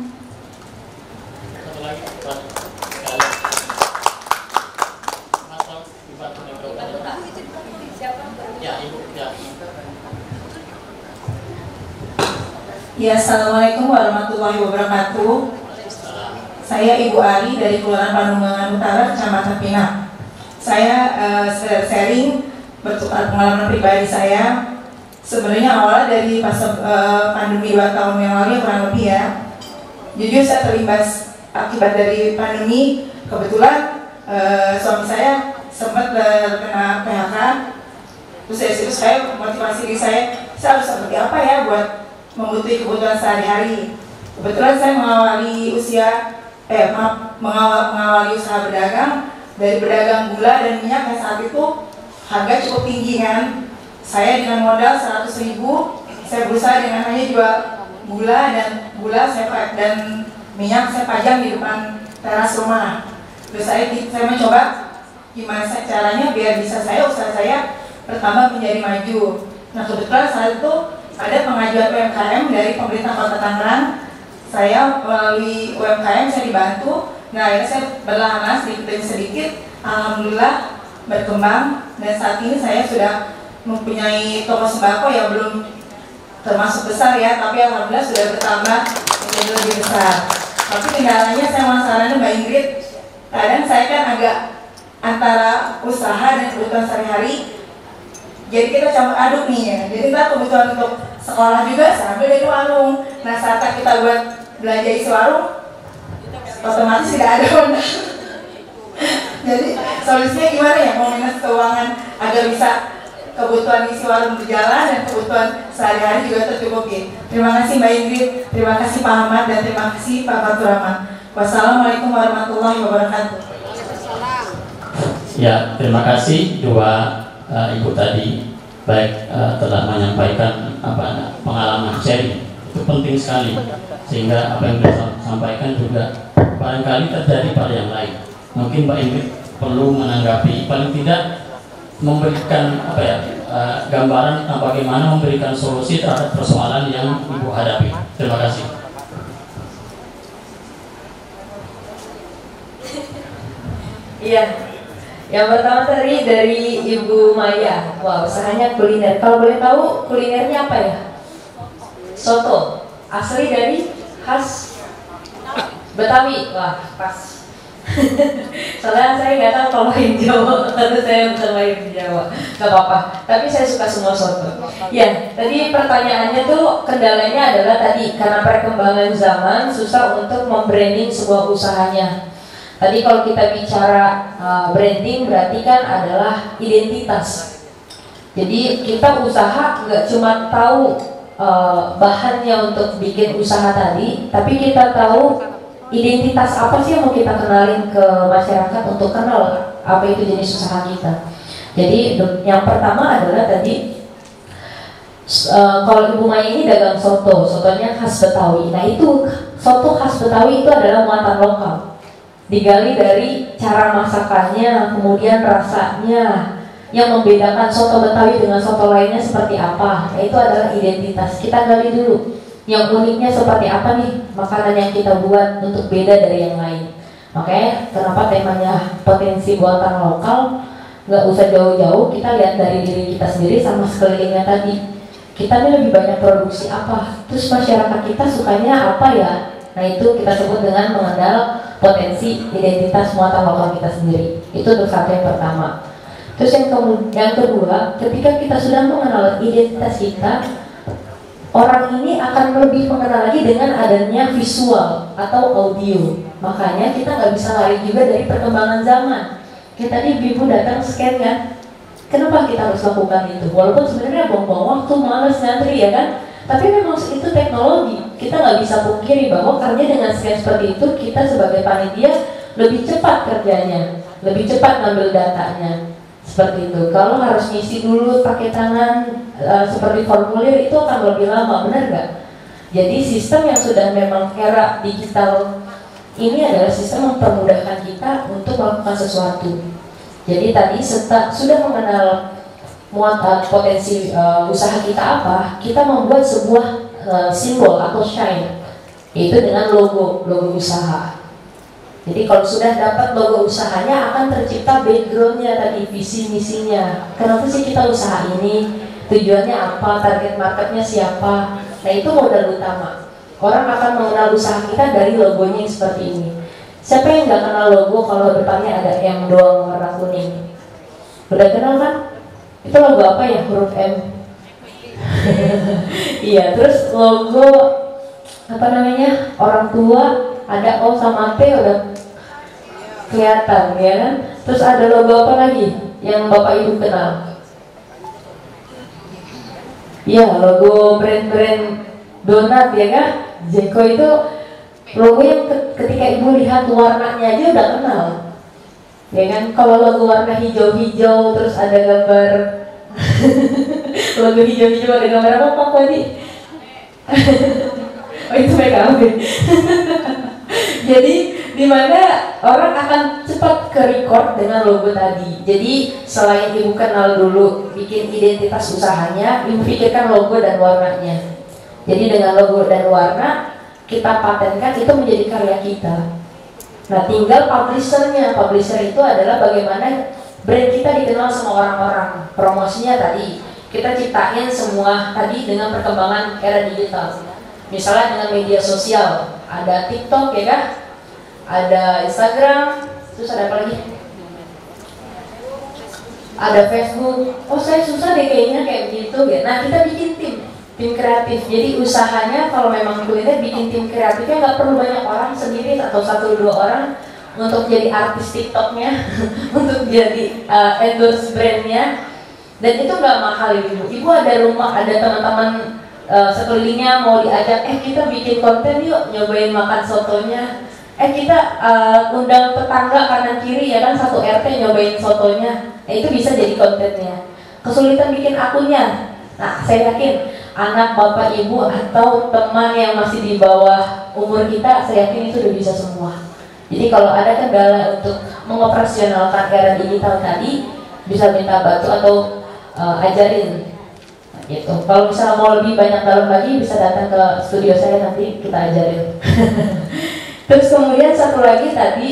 Ya, assalamualaikum warahmatullahi wabarakatuh. Saya Ibu Ari dari Kelurahan Panumbangan Utara, Kecamatan Pinang. Saya sharing bertukar pengalaman pribadi saya. Sebenarnya awalnya dari pas pandemi 2 tahun yang lalu kurang lebih ya. Jujur saya terimbas akibat dari pandemi. Kebetulan suami saya sempat terkena PHK. Terus dari situ saya motivasi diri saya harus seperti apa ya buat membutuhkan kebutuhan sehari-hari. Kebetulan saya mengawali usaha berdagang dari berdagang gula dan minyak yang saat itu harga cukup tinggi kan. Saya dengan modal 100.000, saya berusaha dengan hanya jual gula saya dan minyak saya pajang di depan teras rumah. Terus saya mencoba gimana caranya biar bisa usaha saya pertama menjadi maju. Nah kebetulan saat itu ada pengajuan UMKM dari pemerintah Kota Tangerang. Saya melalui UMKM saya dibantu. Nah akhirnya saya berlahan sedikit demi sedikit, alhamdulillah berkembang dan saat ini saya sudah mempunyai toko sembako yang belum termasuk besar ya, tapi alhamdulillah sudah bertambah menjadi lebih besar. Tapi kendalanya saya masalahnya Mbak Ingrid, kadang saya kan agak antara usaha dan kebutuhan sehari-hari. Jadi kita campur aduk nih ya. Jadi kita kebutuhan untuk sekolah juga saya ambil dari warung. Nah saat kita buat belanja isi warung, otomatis tidak ada modal. Jadi solusinya gimana ya? Mau minus keuangan agar bisa kebutuhan isi warung berjalan dan kebutuhan sehari-hari juga tercukupi. Terima kasih Mbak Ingrid, terima kasih Pak Ahmad dan terima kasih Pak Fatur Rahman. Wassalamualaikum warahmatullahi wabarakatuh. Ya, terima kasih dua Ibu tadi, baik telah menyampaikan pengalaman sharing, itu penting sekali sehingga apa yang kita sampaikan juga barangkali terjadi pada yang lain. Mungkin Mbak Ingrid perlu menanggapi, paling tidak memberikan gambaran tentang bagaimana memberikan solusi terhadap persoalan yang Ibu hadapi. Terima kasih. Iya. Yang pertama tadi dari Ibu Maya, wow, usahanya kuliner. Kalau boleh tahu kulinernya apa ya? Soto, asli dari khas Betawi. Wah, pas. Soalnya saya nggak tahu kalau bahasa Jawa, karena saya bukan bahasa Jawa. Gak apa-apa, tapi saya suka semua soto. Ya, tadi pertanyaannya tuh kendalanya adalah tadi karena perkembangan zaman susah untuk membranding sebuah usahanya. Tadi kalau kita bicara branding berarti kan adalah identitas. Jadi kita usaha nggak cuma tahu bahannya untuk bikin usaha tadi, tapi kita tahu identitas apa sih yang mau kita kenalin ke masyarakat untuk kenal apa itu jenis usaha kita. Jadi yang pertama adalah tadi kalau Ibu Maya ini dagang sotonya khas Betawi. Nah itu soto khas Betawi itu adalah muatan lokal. Digali dari cara masakannya, kemudian rasanya, yang membedakan soto Betawi dengan soto lainnya seperti apa. Nah, itu adalah identitas. Kita gali dulu yang uniknya seperti apa nih makanan yang kita buat untuk beda dari yang lain. Makanya kenapa temanya potensi buatan lokal, nggak usah jauh-jauh, kita lihat dari diri kita sendiri sama sekelilingnya tadi. Kita ini lebih banyak produksi apa, terus masyarakat kita sukanya apa ya. Nah itu kita sebut dengan mengenal potensi identitas muatan lokal kita sendiri. Itu untuk satu yang pertama. Terus yang kedua, ketika kita sudah mengenal identitas kita, orang ini akan lebih mengenal lagi dengan adanya visual atau audio. Makanya kita nggak bisa lari juga dari perkembangan zaman. Kayak tadi Ibu datang scan kan, kenapa kita harus lakukan itu? Walaupun sebenarnya buang-buang waktu, malas ngantri ya kan, tapi memang itu teknologi. kita nggak bisa pungkiri bahwa karena dengan scan seperti itu kita sebagai panitia lebih cepat kerjanya, lebih cepat ngambil datanya seperti itu. Kalau harus ngisi dulu pakai tangan seperti formulir itu akan lebih lama, benar nggak? Jadi sistem yang sudah memang era digital ini adalah sistem mempermudahkan kita untuk melakukan sesuatu. Jadi tadi sudah mengenal potensi usaha kita apa, kita membuat sebuah simbol atau shine, yaitu dengan logo usaha. Jadi kalau sudah dapat logo usahanya akan tercipta backgroundnya tadi, visi misinya. Kenapa sih kita usaha ini? Tujuannya apa? Target marketnya siapa? Nah itu modal utama. Orang akan mengenal usaha kita dari logonya yang seperti ini. Siapa yang nggak kenal logo kalau depannya ada M doang warna kuning? Udah kenal kan? Itu logo apa ya? Huruf M. Iya, terus logo apa namanya? Orang tua ada O sama P udah kelihatan ya kan? Terus ada logo apa lagi yang Bapak Ibu kenal? Iya, logo brand-brand donat ya kan? Jeko itu logo yang ketika Ibu lihat warnanya aja udah kenal. Ya kan? Kalau logo warna hijau-hijau terus ada gambar logo hijau-hijau ada gambar apa Pak tadi? Oh itu PKB. Jadi dimana orang akan cepat ke record dengan logo tadi. Jadi selain Ibu kenal dulu bikin identitas usahanya, Ibu pikirkan logo dan warnanya. Jadi dengan logo dan warna kita patenkan, itu menjadi karya kita. Nah tinggal publishernya. Publisher itu adalah bagaimana brand kita dikenal sama orang-orang. Promosinya tadi kita ciptain semua tadi dengan perkembangan era digital. Misalnya dengan media sosial, ada TikTok ya kan, ada Instagram, terus ada apa lagi? Ada Facebook. Oh saya susah deh kayaknya kayak begitu ya. Nah kita bikin tim kreatif. Jadi usahanya kalau memang kuliner bikin tim kreatifnya nggak perlu banyak orang, sendiri atau 1-2 orang untuk jadi artis TikToknya, untuk jadi endorse brandnya. Dan itu nggak mahal Ibu. Ibu ada rumah, ada teman-teman sekelilingnya mau diajak, kita bikin konten yuk, nyobain makan sotonya. Kita undang tetangga kanan kiri ya kan, 1 RT nyobain sotonya. Itu bisa jadi kontennya. Kesulitan bikin akunnya. Nah saya yakin anak bapak ibu atau teman yang masih di bawah umur kita, saya yakin itu udah bisa semua. Jadi kalau ada kendala untuk mengoperasionalkan era digital tadi, bisa minta bantu atau ajarin gitu. Kalau misalnya mau lebih banyak dalam lagi, bisa datang ke studio saya, nanti kita ajarin. Terus kemudian satu lagi tadi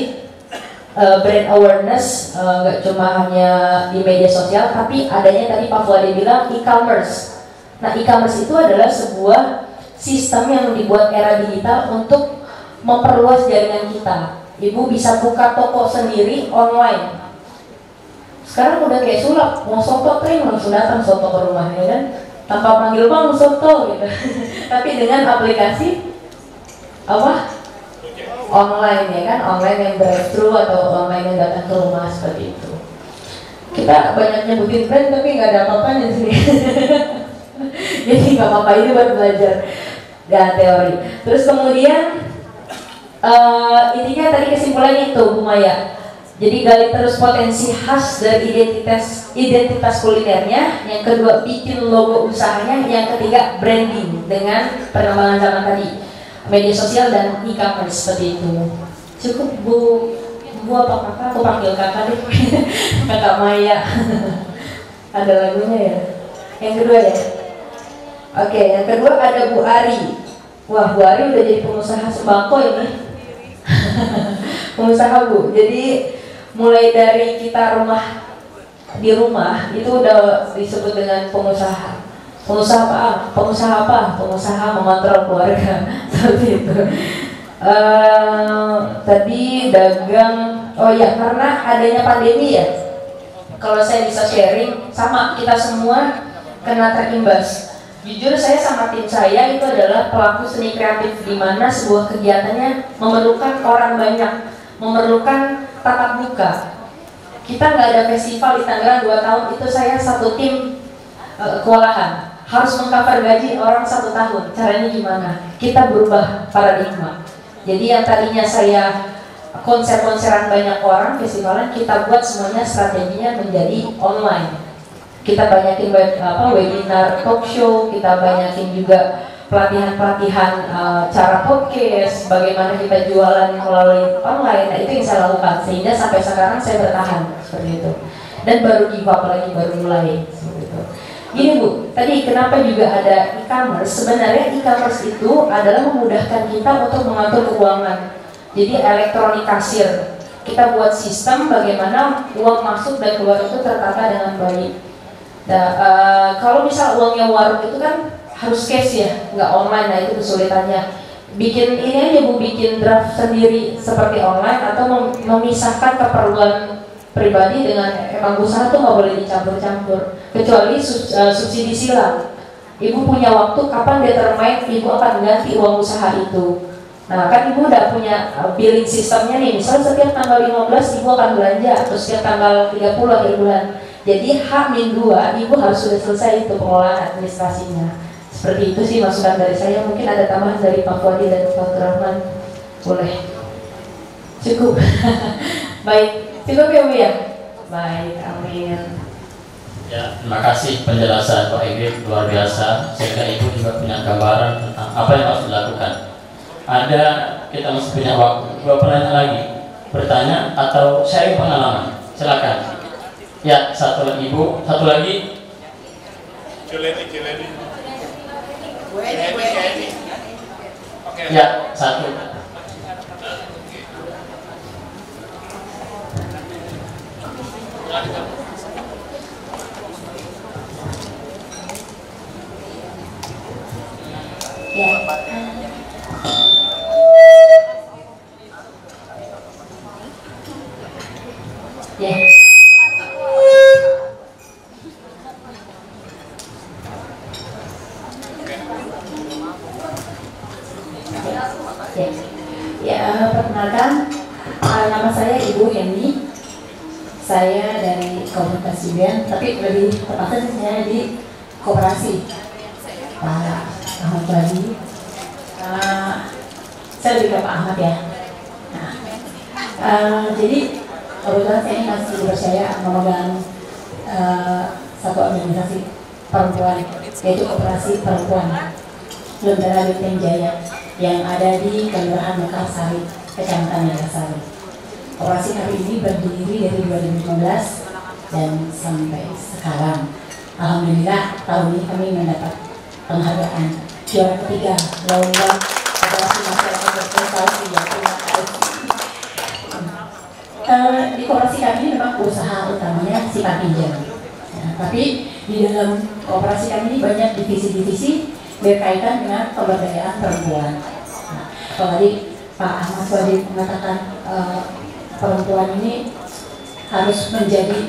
brand awareness, nggak cuma hanya di media sosial, tapi adanya tadi Pak Fuadi bilang e-commerce. Nah e-commerce itu adalah sebuah sistem yang dibuat era digital untuk memperluas jaringan kita. Ibu bisa buka toko sendiri online. Sekarang udah kayak sulap, mau soto kering langsung datang soto ke rumah ya kan, tanpa panggil bang soto gitu. Tapi dengan aplikasi apa? Online ya kan, online yang drive thru atau online yang datang ke rumah seperti itu. Kita banyak nyebutin brand tapi nggak ada apa-apanya sih. Jadi nggak apa-apa, ini buat belajar dan teori. Terus kemudian intinya tadi kesimpulannya itu Bu Maya. Jadi gali terus potensi khas dari identitas kulinernya. Yang kedua bikin logo usahanya. Yang ketiga branding dengan perkembangan zaman tadi, media sosial dan e-commerce seperti itu. Cukup Bu apa kakak? Aku panggil kakak deh. Kakak Maya. Ada lagunya ya. Yang kedua ya. Oke, yang kedua ada Bu Ari. Wah Bu Ari udah jadi pengusaha sembako ini. Pengusaha Bu. Jadi mulai dari kita di rumah itu udah disebut dengan pengusaha. Pengusaha apa? Pengusaha mengontrol keluarga. Seperti itu. Tadi dagang. Oh ya, karena adanya pandemi ya. Kalau saya bisa sharing, sama kita semua kena terimbas. Jujur saya sama tim saya itu adalah pelaku seni kreatif, di mana sebuah kegiatannya memerlukan orang banyak, memerlukan tatap muka. Kita nggak ada festival di Tangerang 2 tahun, itu saya satu tim kewalahan. harus mengcover gaji orang 1 tahun. Caranya gimana? Kita berubah paradigma. Jadi yang tadinya saya konser-konseran banyak orang, festivalan, kita buat semuanya strateginya menjadi online. Kita banyakin webinar, talk show, kita banyakin juga pelatihan-pelatihan cara podcast, bagaimana kita jualan melalui online. Nah, itu yang saya lakukan sehingga sampai sekarang saya bertahan seperti itu. Dan baru give up lagi, baru mulai seperti itu. Gini Bu, tadi kenapa juga ada e-commerce? Sebenarnya e-commerce itu adalah memudahkan kita untuk mengatur keuangan. Jadi elektronik kasir, kita buat sistem bagaimana uang masuk dan keluar itu tertata dengan baik. Nah, kalau misal uangnya warung itu kan harus cash ya, nggak online. Nah itu kesulitannya. Bikin ini aja Bu, bikin draft sendiri seperti online atau memisahkan keperluan pribadi dengan emang usaha tuh nggak boleh dicampur-campur. Kecuali subsidi silang. Ibu punya waktu kapan determine ibu akan ganti uang usaha itu. Nah kan ibu udah punya billing sistemnya nih, misalnya setiap tanggal 15 ibu akan belanja, atau setiap tanggal 30 akhir bulan. Jadi H-2 ibu harus sudah selesai itu pengelolaan administrasinya. Seperti itu sih masukan dari saya. Mungkin ada tambahan dari Pak Fuadi dan Pak Rahman. Boleh. Cukup. Baik, cukup ya Bu ya. Baik, amin. Ya, terima kasih penjelasan Pak Egip, luar biasa. Sehingga ibu juga punya gambaran tentang apa yang harus dilakukan. Ada, kita masih punya waktu 2 pertanyaan lagi, bertanya atau sharing pengalaman. Silakan. Ya, satu lagi Ibu, satu lagi. Cileni. Ya, satu. Ya. Ya, perkenalkan, nama saya Ibu Heni. Saya dari komunitas Julian, tapi lebih tepatnya saya di koperasi Pak Ahmad Bali. Saya lebih ke Pak Ahmad ya. Nah, jadi kebetulan saya ini masih dipercaya memegang satu organisasi perempuan, yaitu Koperasi Perempuan Lentera Bintang Jaya yang ada di Kelurahan Mekarsari, Kecamatan Mekarsari. Koperasi kami ini berdiri dari 2015 dan sampai sekarang. Alhamdulillah tahun ini kami mendapat penghargaan juara ketiga lomba koperasi masyarakat berprestasi ya. Di koperasi kami ini memang usaha utamanya sifat pinjam. Ya, tapi di dalam koperasi kami ini banyak divisi-divisi berkaitan dengan pemberdayaan perempuan. Nah, kalau tadi Pak Ahmad Wadi mengatakan perempuan ini harus menjadi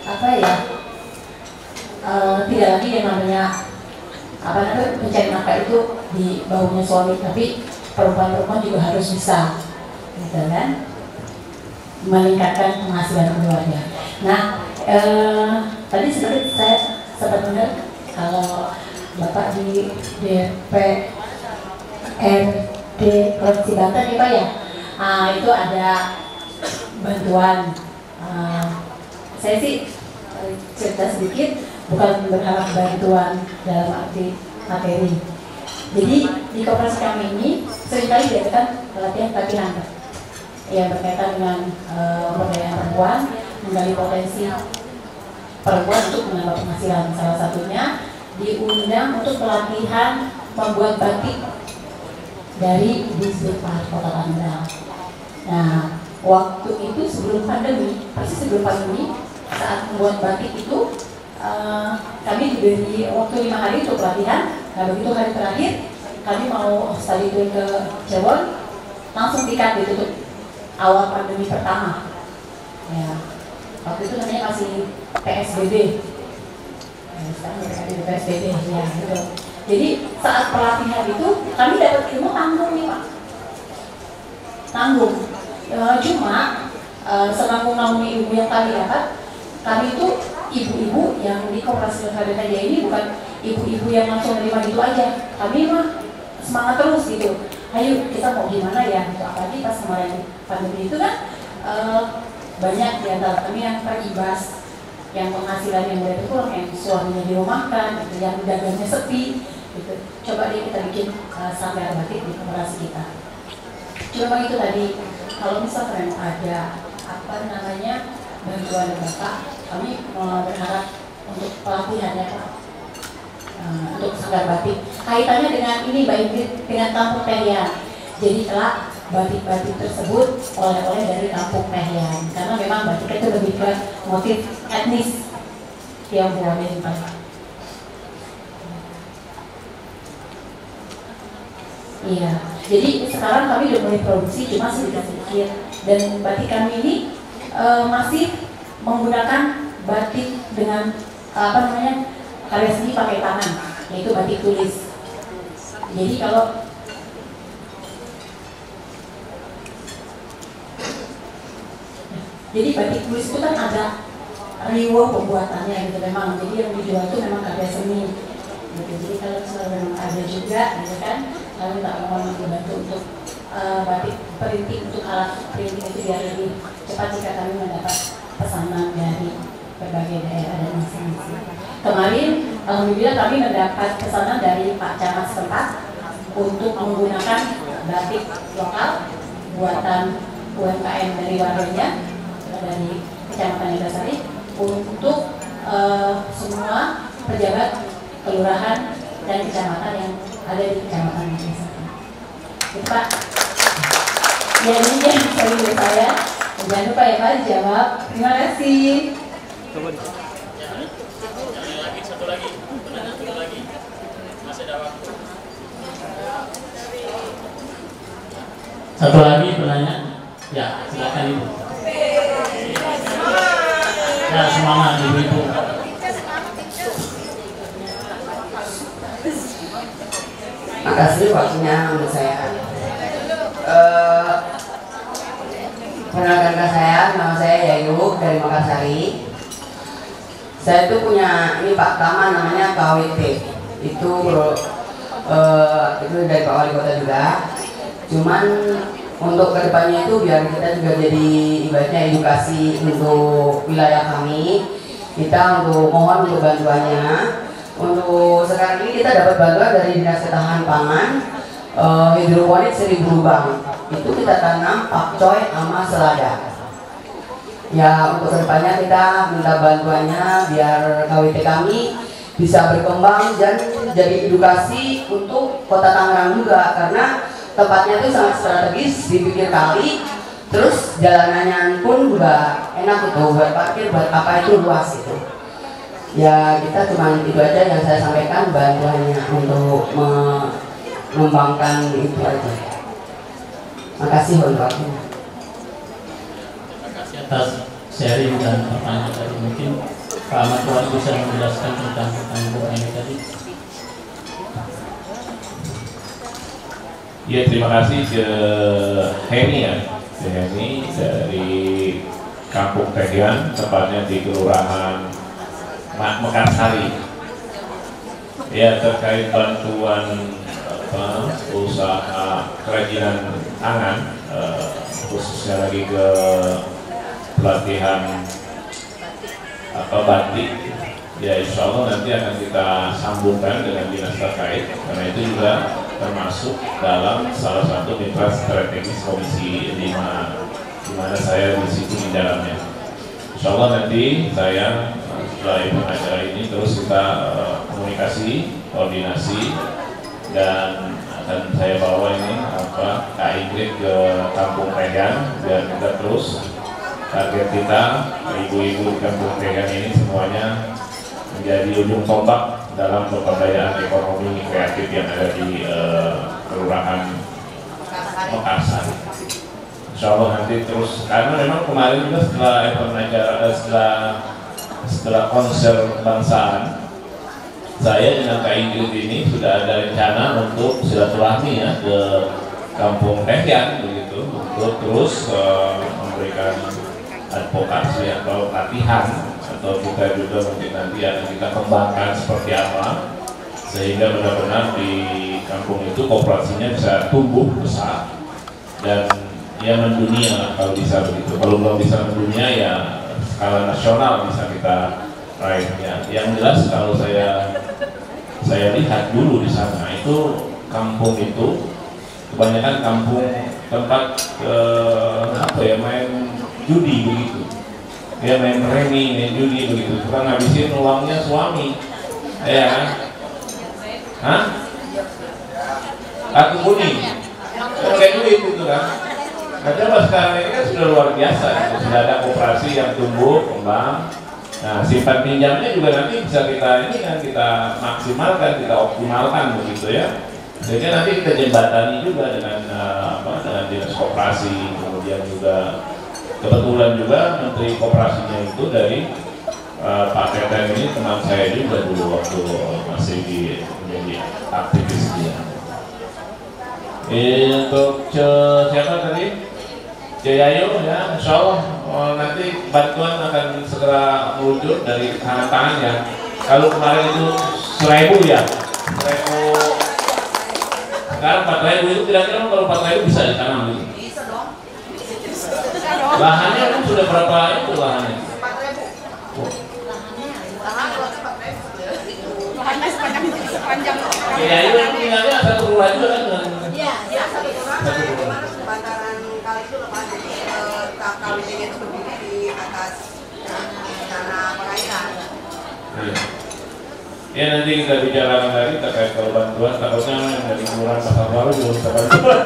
apa ya? Tidak lagi yang namanya mencari nafkah itu di bahunya suami, tapi perempuan-perempuan juga harus bisa, gitu kan? Meningkatkan penghasilan keluarga. Nah, tadi seperti saya sempat dengar kalau Bapak di DPRD Provinsi Banten ya Pak ya, itu ada bantuan. Saya sih cerita sedikit, bukan berharap bantuan dalam arti materi. Jadi di koperasi kami ini seringkali diadakan pelatihan-pelatihan yang berkaitan dengan pemberdayaan perempuan, menggali potensi perempuan untuk menambah penghasilan. Salah satunya diundang untuk pelatihan membuat batik dari Disdiklat Kota Tangerang. Nah, waktu itu sebelum pandemi, persis sebelum pandemi, saat membuat batik itu kami diberi waktu 5 hari untuk pelatihan. Nah, begitu hari terakhir kami mau study tour ke Cirebon, langsung tiket ditutup awal pandemi pertama. Ya, waktu itu namanya masih PSBB. Sekarang mereka di PSBB ya gitu. Jadi saat pelatihan itu kami dapat ilmu tanggung nih Pak. Tanggung. Cuma senanggung ilmu yang kami dapat, kami itu ibu-ibu yang di Koperasi Lestari Media ini bukan ibu-ibu yang langsung nerima gitu aja. Kami mah semangat terus gitu. Ayo kita mau gimana ya? Gitu. Apalagi pas kemarin pandemi itu kan banyak di antara kami yang terimbas, yang penghasilannya mulai berkurang, yang suaminya dirumahkan, gitu, yang dagangnya sepi. Gitu. Coba deh kita bikin sanggar batik di koperasi kita. Cuma itu tadi, kalau misalnya ada bantuan Bapak, kami berharap untuk pelatihan ya Pak, untuk sanggar batik. Kaitannya dengan ini Mbak Ingrid, dengan Kampung Tehian. Jadi telah batik-batik tersebut oleh-oleh dari Kampung Tehian, karena memang batik itu lebih ke motif etnis Tionghoa Pak. Iya, jadi sekarang kami udah mulai produksi cuma sedikit-sedikit, dan batik kami ini masih menggunakan batik dengan karya seni pakai tangan, yaitu batik tulis. Jadi batik tulis itu kan ada riwo pembuatannya gitu memang. Jadi yang dijual itu memang karya seni. Gitu. Jadi kalau misalnya memang ada juga, gitu kan, kami tak mau membantu untuk batik printing, untuk alat printing itu biar lebih cepat jika kami mendapat pesanan dari berbagai daerah dan masing-masing. Kemarin alhamdulillah kami mendapat pesanan dari Pak Camat setempat untuk menggunakan batik lokal buatan UMKM dari Waronya, dari Kecamatan Neglasari, untuk semua pejabat kelurahan dan kecamatan yang ada di Kecamatan Neglasari. Itu Pak. Ya ini yang dari saya. Jangan lupa ya Pak dijawab. Terima kasih. Satu lagi. Masih ada waktu. Satu lagi penanya. Ya, silakan Ibu. Ya, semangat Ibu. Makasih waktunya untuk saya. Perkenalkan saya, nama saya Yayu dari Makassari. Saya itu punya ini Pak taman namanya KWT. Itu dari Pak Wali Kota juga. Cuman untuk kedepannya itu biar kita juga jadi ibaratnya edukasi untuk wilayah kami. Kita mohon untuk bantuannya. Untuk sekarang ini kita dapat bantuan dari Dinas Ketahanan Pangan, hidroponik 1000 lubang. Itu kita tanam pakcoy sama selada. Ya untuk kedepannya kita minta bantuannya biar KWT kami bisa berkembang dan jadi edukasi untuk Kota Tangerang juga, karena tempatnya itu sangat strategis di pinggir kali, terus jalanannya pun juga enak itu buat parkir, buat apa itu luas itu. Ya kita cuma itu aja yang saya sampaikan, bantuannya untuk mengembangkan itu aja. Makasih untuk waktunya. Terima kasih atas sharing dan pertanyaan tadi. Mungkin Pak Ahmad Tuhan bisa menjelaskan tentang pertanyaan ini tadi. Ya, terima kasih ke Heni ya, dari Kampung Tehian, tepatnya di Kelurahan Mekarsari. Ya, terkait bantuan usaha kerajinan tangan, khususnya lagi ke pelatihan batik. Ya, insya Allah nanti akan kita sambungkan dengan dinas terkait, karena itu juga termasuk dalam salah satu mitra strategis Komisi 5, di mana saya di situ di dalamnya. Insya Allah nanti saya setelah acara ini terus kita komunikasi, koordinasi, dan akan saya bawa ini Kak Ingrid ke Kampung Tehian biar kita terus target kita ibu-ibu di Kampung Tehian ini semuanya menjadi ujung tombak dalam pemberdayaan ekonomi kreatif yang ada di Kelurahan Mekarsari. Insya Allah nanti terus, karena memang kemarin juga setelah konser kebangsaan, saya dengan Kak Ingrid ini sudah ada rencana untuk silaturahmi ya ke Kampung Tehian begitu, untuk terus memberikan advokasi atau latihan atau kita juga mungkin nanti akan kita kembangkan seperti apa sehingga benar-benar di kampung itu kooperasinya bisa tumbuh besar dan ya mendunia kalau bisa begitu. Kalau belum bisa mendunia ya skala nasional bisa kita raihnya. Yang jelas kalau saya lihat dulu di sana itu kampung itu kebanyakan kampung tempat apa ya, main judi begitu. Dia main remi, main judi begitu. Tukang ngabisin uangnya suami, ya kan? Hah? Kartu kuning, pakai duit itu kan. Nah, coba sekarang ini kan sudah luar biasa, gitu. Sudah ada koperasi yang tumbuh, kembang. Nah, simpan pinjamnya juga nanti bisa kita ini kan kita maksimalkan, kita optimalkan begitu ya. Sehingga nanti kita jembatani juga dengan dengan dinas koperasi, kemudian juga kebetulan juga menteri koperasinya itu dari Pak Teten ini teman saya juga dulu waktu masih menjadi aktivis dia. Untuk siapa tadi? Jayayu ya, insya Allah nanti bantuan akan segera meluncur dari tangan-tangan ya. Kalau kemarin itu 1.000 ya, 1.000. Sekarang 4.000 itu kira-kira kalau 4.000 bisa ditanam gitu. Bisa dong. Lahannya kan sudah berapa itu lahannya? 4.000. Lahannya sepanjang. Ya itu yang tinggalnya satu rumah juga kan dengan. Iya, satu rumah. Bantaran kali itu lepas jadi kalinya itu berdiri di atas tanah perairan. Ya nanti kita bicarakan lagi terkait kalau bantuan, takutnya yang dari kelurahan Pasar Baru juga bisa bantuan.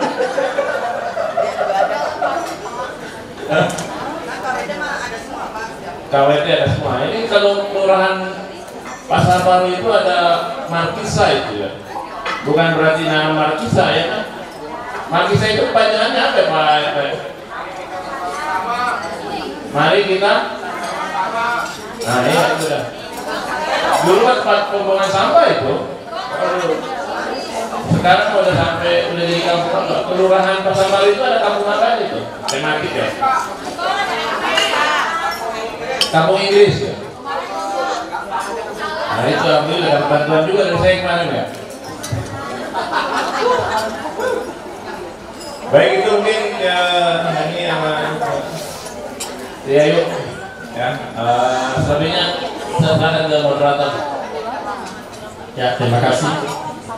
KWT ada semua. Ini kalau kelurahan Pasar Baru itu ada markisa itu ya. Bukan berarti nama markisa ya kan? Markisa itu kepanjangannya apa Pak? Mari kita. Nah ini sudah. Dulu kan tempat pembuangan sampah itu. Sekarang udah sampai udah jadi kampung kelurahan Pasar Baru itu ada kampung apa itu? Tematik ya. Kampung Inggris ya. Nah itu alhamdulillah dapat bantuan juga dari saya kemarin ya. Baik itu mungkin ya ini ya yuk ya selebihnya silakan ke moderator. Ya terima kasih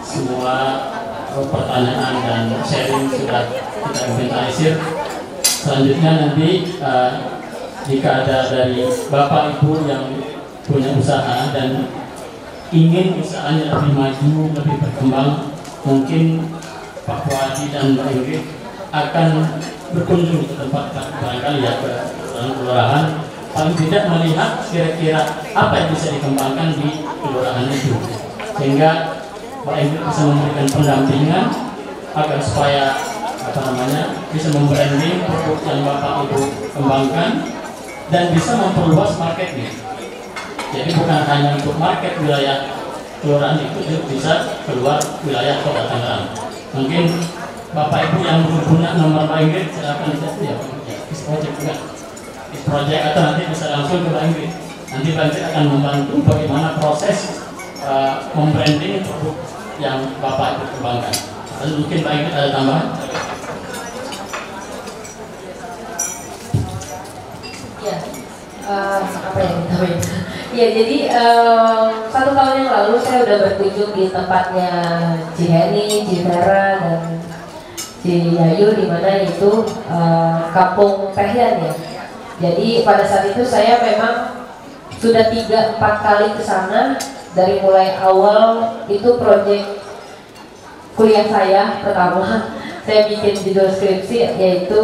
semua pertanyaan dan sharing sudah kita inventarisir. Selanjutnya nanti jika ada dari Bapak Ibu yang punya usaha dan ingin usahanya lebih maju, lebih berkembang, mungkin Pak Fuadi dan Mbak Ingrid akan berkunjung ke tempat barangkali ya ke kelurahan, paling tidak melihat kira-kira apa yang bisa dikembangkan di kelurahan itu, sehingga Pak Ingrid bisa memberikan pendampingan agar supaya bisa membranding produk yang Bapak Ibu kembangkan dan bisa memperluas marketnya. Jadi bukan hanya untuk market wilayah kelurahan itu bisa keluar wilayah Kota Tangerang. Mungkin Bapak Ibu yang punya nomor Pak Ingrid silakan ya, project juga. Project atau nanti bisa langsung ke Pak Ingrid. Nanti Pak Ingrid akan membantu bagaimana proses membranding produk yang Bapak Ibu kembangkan. Dan mungkin Pak Ingrid ada tambahan? Ya, apa yang ditambahin? Ya, jadi 1 tahun yang lalu saya udah berkunjung di tempatnya Ciheni, Civera, dan Ciyayu, di mana itu kampung Tehian ya. Jadi pada saat itu saya memang sudah 3-4 kali ke sana. Dari mulai awal itu proyek kuliah saya pertama, saya bikin judul skripsi yaitu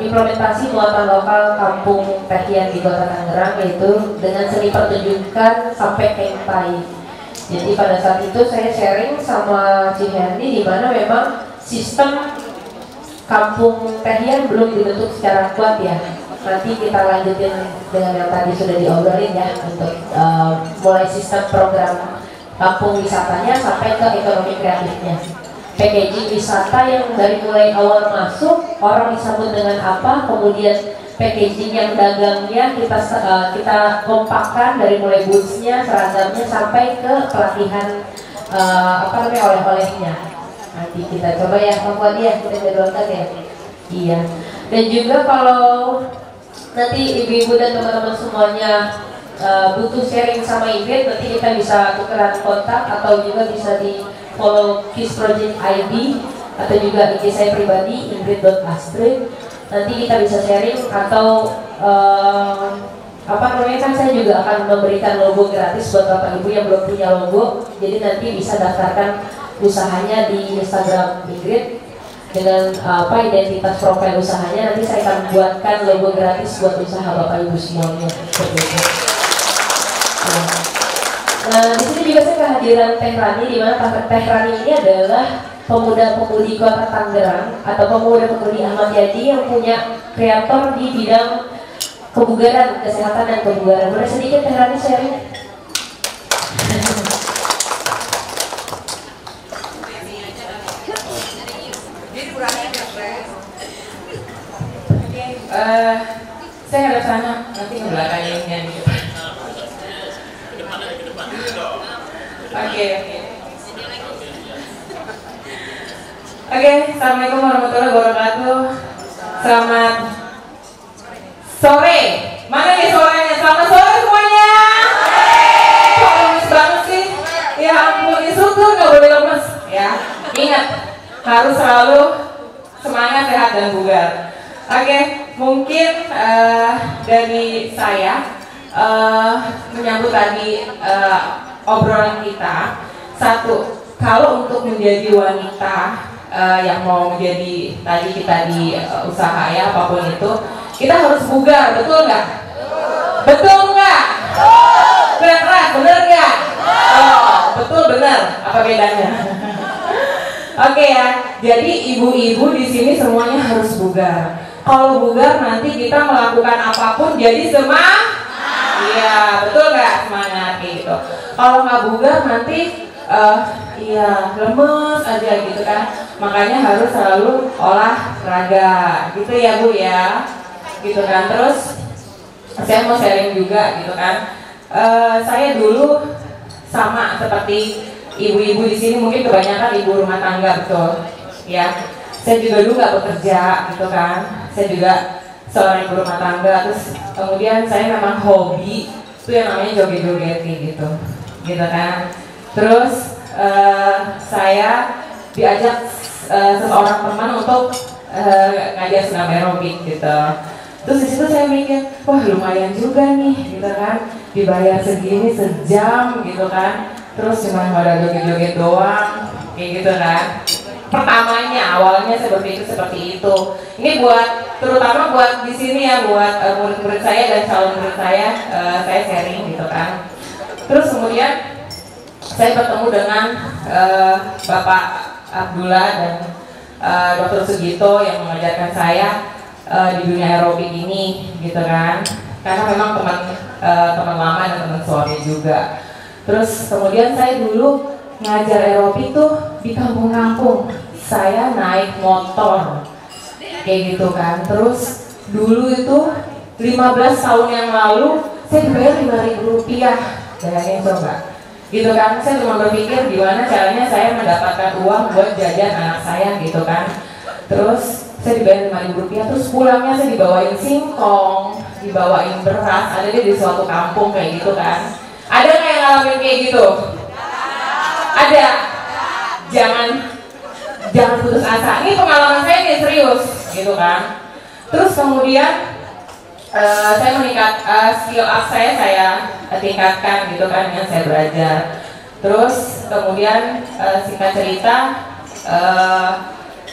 implementasi muatan lokal kampung Tehian di Kota Tangerang, yaitu dengan seni pertunjukan sampai kentai. Jadi pada saat itu saya sharing sama Ciheni di mana memang sistem kampung Tehian belum dibentuk secara kuat ya. Nanti kita lanjutin dengan yang tadi sudah diobrolin ya, untuk mulai sistem program kampung wisatanya sampai ke ekonomi kreatifnya. Packaging wisata yang dari mulai awal masuk orang disambut dengan apa, kemudian packaging yang dagangnya kita kompakkan dari mulai bootsnya, seragamnya sampai ke pelatihan oleh-olehnya. Nanti kita coba ya Pak Fuad ya, kita jadwalkan ya. Iya. Dan juga kalau nanti ibu-ibu dan teman-teman semuanya butuh sharing sama Ingrid, nanti kita bisa tukeran kontak atau juga bisa di follow Kiss Project ID atau juga IG saya pribadi ingrid.astrid. Nanti kita bisa sharing atau kan saya juga akan memberikan logo gratis buat bapak ibu yang belum punya logo. Jadi nanti bisa daftarkan usahanya di Instagram Ingrid dengan identitas profil usahanya. Nanti saya akan buatkan logo gratis buat usaha bapak ibu semuanya. Nah, di sini juga saya kehadiran Teh Rani, di mana Teh Rani ini adalah pemuda-pemudi Kota Tangerang atau pemuda-pemudi Ahmad Yani yang punya kreator di bidang kebugaran, kesehatan dan kebugaran. Boleh sedikit Teh Rani sharing? Saya ada sana nanti ke belakangnya nih. Oke. Assalamualaikum warahmatullahi wabarakatuh. Selamat sore. Mana nih sorenya? Selamat sore semuanya. Kok lemes banget sih? Ya ampun, instruktur nggak boleh lemes. Ya, ingat harus selalu semangat, sehat dan bugar. Oke, mungkin dari saya menyambut tadi obrolan kita. Satu, kalau untuk menjadi wanita yang mau menjadi tadi kita di usaha ya apapun itu, kita harus bugar, betul nggak? Betul nggak? Keras, bener nggak? Oh, betul bener. Apa bedanya? Oke ya. Jadi ibu-ibu di sini semuanya harus bugar. Kalau bugar nanti kita melakukan apapun jadi semangat. Iya, betul nggak? Semangat gitu. Kalau nggak bugar nanti lemes aja gitu kan. Makanya harus selalu olahraga gitu ya Bu ya. Gitu kan. Terus saya mau sharing juga gitu kan. Saya dulu sama seperti ibu-ibu di sini, mungkin kebanyakan ibu rumah tangga, betul ya. Saya juga dulu nggak bekerja gitu kan. Saya juga seorang ibu rumah tangga. Terus kemudian saya memang hobi itu yang namanya joget-joget gitu kan. Terus saya diajak seseorang teman untuk ngajar senam aerobik gitu. Terus di situ saya mikir, wah lumayan juga nih gitu kan, dibayar segini sejam gitu kan. Terus cuma pada joget-joget doang kayak gitu kan. Pertamanya awalnya saya berpikir seperti itu. Ini terutama buat di sini ya, buat murid-murid saya dan calon murid saya sharing gitu kan. Terus kemudian saya bertemu dengan Bapak Abdullah dan Dr. Sugito yang mengajarkan saya di dunia aerobik ini gitu kan. Karena memang teman lama dan teman suami juga. Terus kemudian saya dulu ngajar aerobik tuh di kampung-kampung. Saya naik motor kayak gitu kan. Terus dulu itu 15 tahun yang lalu saya dibayar Rp5.000. Bayangin coba gitu kan. Saya cuma berpikir gimana caranya saya mendapatkan uang buat jajan anak saya gitu kan. Terus saya dibayar Rp5.000. Terus pulangnya saya dibawain singkong, dibawain beras. Ada di suatu kampung kayak gitu kan. Ada nggak yang ngalamin kayak gitu? Ada. Jangan putus asa. Ini pengalaman saya nih, serius gitu kan. Terus kemudian saya skill up saya tingkatkan gitu kan dengan saya belajar. Terus kemudian singkat cerita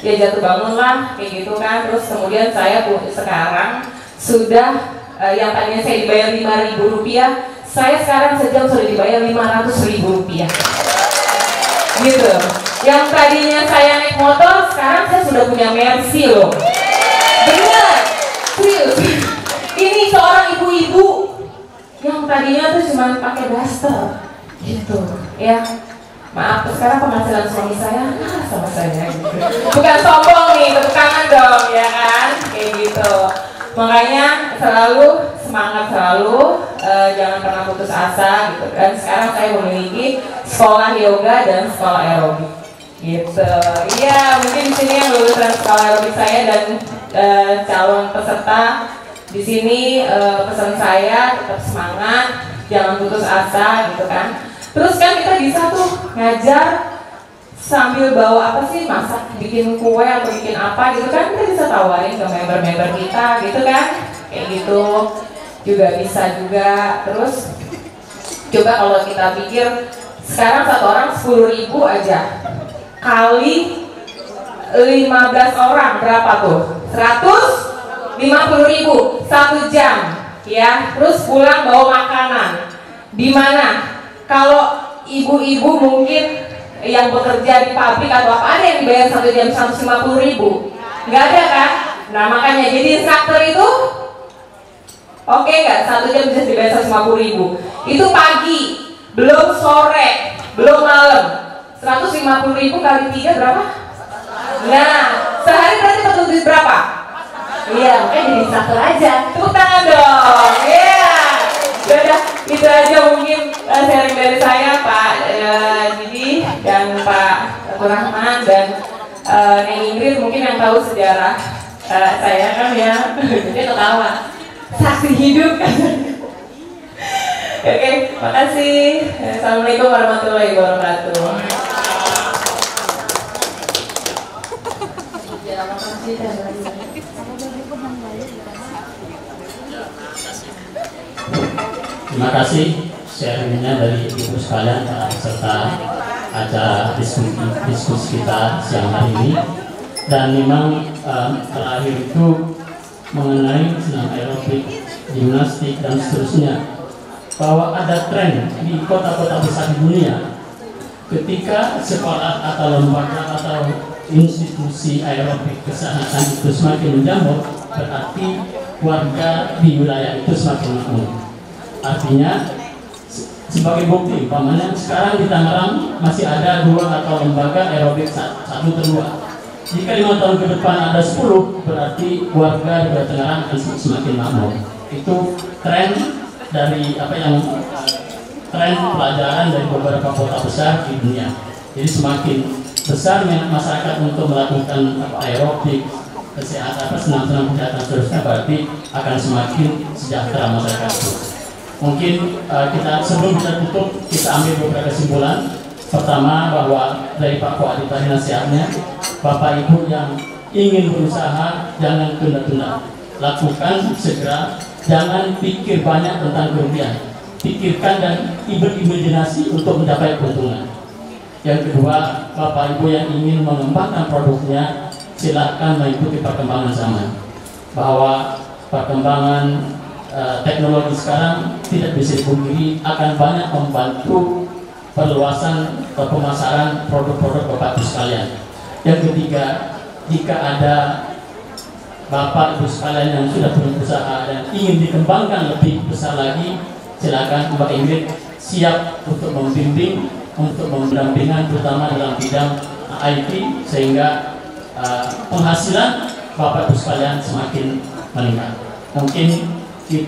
ya jatuh bangun lah kayak gitu kan. Terus kemudian saya sekarang sudah yang tadinya saya dibayar Rp5.000, saya sekarang sejam sudah dibayar Rp500.000 gitu. Yang tadinya saya naik motor, sekarang saya sudah punya Mercy loh. Bener, serius. Ini seorang ibu-ibu yang tadinya tuh cuma pakai daster gitu ya. Maaf, sekarang penghasilan suami saya sama saya gitu. Bukan sombong nih, tepuk tangan dong ya kan, kayak gitu. Makanya selalu semangat selalu, jangan pernah putus asa gitu. Dan sekarang saya memiliki sekolah yoga dan sekolah aerobik gitu. Iya, mungkin di sini yang lulusan sekolah aerobik saya dan calon peserta di sini, pesan saya tetap semangat, jangan putus asa gitu kan. Terus kan kita bisa tuh ngajar sambil bawa apa sih, masak, bikin kue atau bikin apa gitu kan, kita bisa tawarin ke member-member kita gitu kan, kayak gitu juga bisa juga. Terus coba kalau kita pikir sekarang satu orang 10.000 aja kali 15 orang berapa tuh? 150.000 1 jam ya. Terus pulang bawa makanan di mana? Kalau ibu-ibu mungkin yang bekerja di pabrik atau apa, ada yang dibayar 1 jam 150.000? Nggak ada kan? Nah makanya jadi instruktur itu oke nggak? 1 jam bisa dibayar 150.000. Itu pagi, belum sore, belum malam. 150.000 kali 3 berapa? Nah sehari berarti betul duit berapa? Iya, makanya jadi instruktur aja. Tepuk tangan dong. Iya. Sudah, itu aja mungkin sharing dari saya, Pak Didi dan Pak Abdul Rahman dan Neng Ingrid mungkin yang tahu sejarah saya kan ya. Jadi ketawa saksi hidup kan. Oke, makasih. Assalamualaikum warahmatullahi wabarakatuh. Terima kasih sharingnya dari ibu sekalian serta acara diskusi kita siang hari ini. Dan memang terakhir itu mengenai senam aerobik, gimnastik dan seterusnya, bahwa ada tren di kota-kota besar di dunia ketika sekolah atau lembaga atau institusi aerobik kesehatan itu semakin menjamur, berarti warga di wilayah itu semakin makmur. Artinya sebagai bukti, umpamanya sekarang di Tangerang masih ada 2 atau lembaga aerobik 1 atau 2. Jika 5 tahun ke depan ada 10, berarti warga di Tangerang akan semakin makmur. Itu tren dari tren pelajaran dari beberapa kota besar di dunia. Jadi semakin besar masyarakat untuk melakukan aerobik, kesehatan, senam-senam kesehatan seterusnya, berarti akan semakin sejahtera masyarakat itu. Mungkin kita sebelum kita tutup, kita ambil beberapa kesimpulan. Pertama, bahwa dari Pak Fuadi tadi nasihatnya, Bapak Ibu yang ingin berusaha jangan tunda-tunda, lakukan segera, jangan pikir banyak tentang kerugian, pikirkan dan berimajinasi untuk mencapai keuntungan. Yang kedua, Bapak Ibu yang ingin mengembangkan produknya, silahkan mengikuti perkembangan zaman, bahwa perkembangan teknologi sekarang tidak bisa dipungkiri akan banyak membantu perluasan pemasaran produk-produk Bapak Ibu sekalian. Yang ketiga, jika ada Bapak Ibu sekalian yang sudah berusaha dan ingin dikembangkan lebih besar lagi, silakan Mbak Ingrid siap untuk membimbing, untuk mendampingan terutama dalam bidang IT, sehingga penghasilan Bapak Ibu sekalian semakin meningkat. Mungkin itu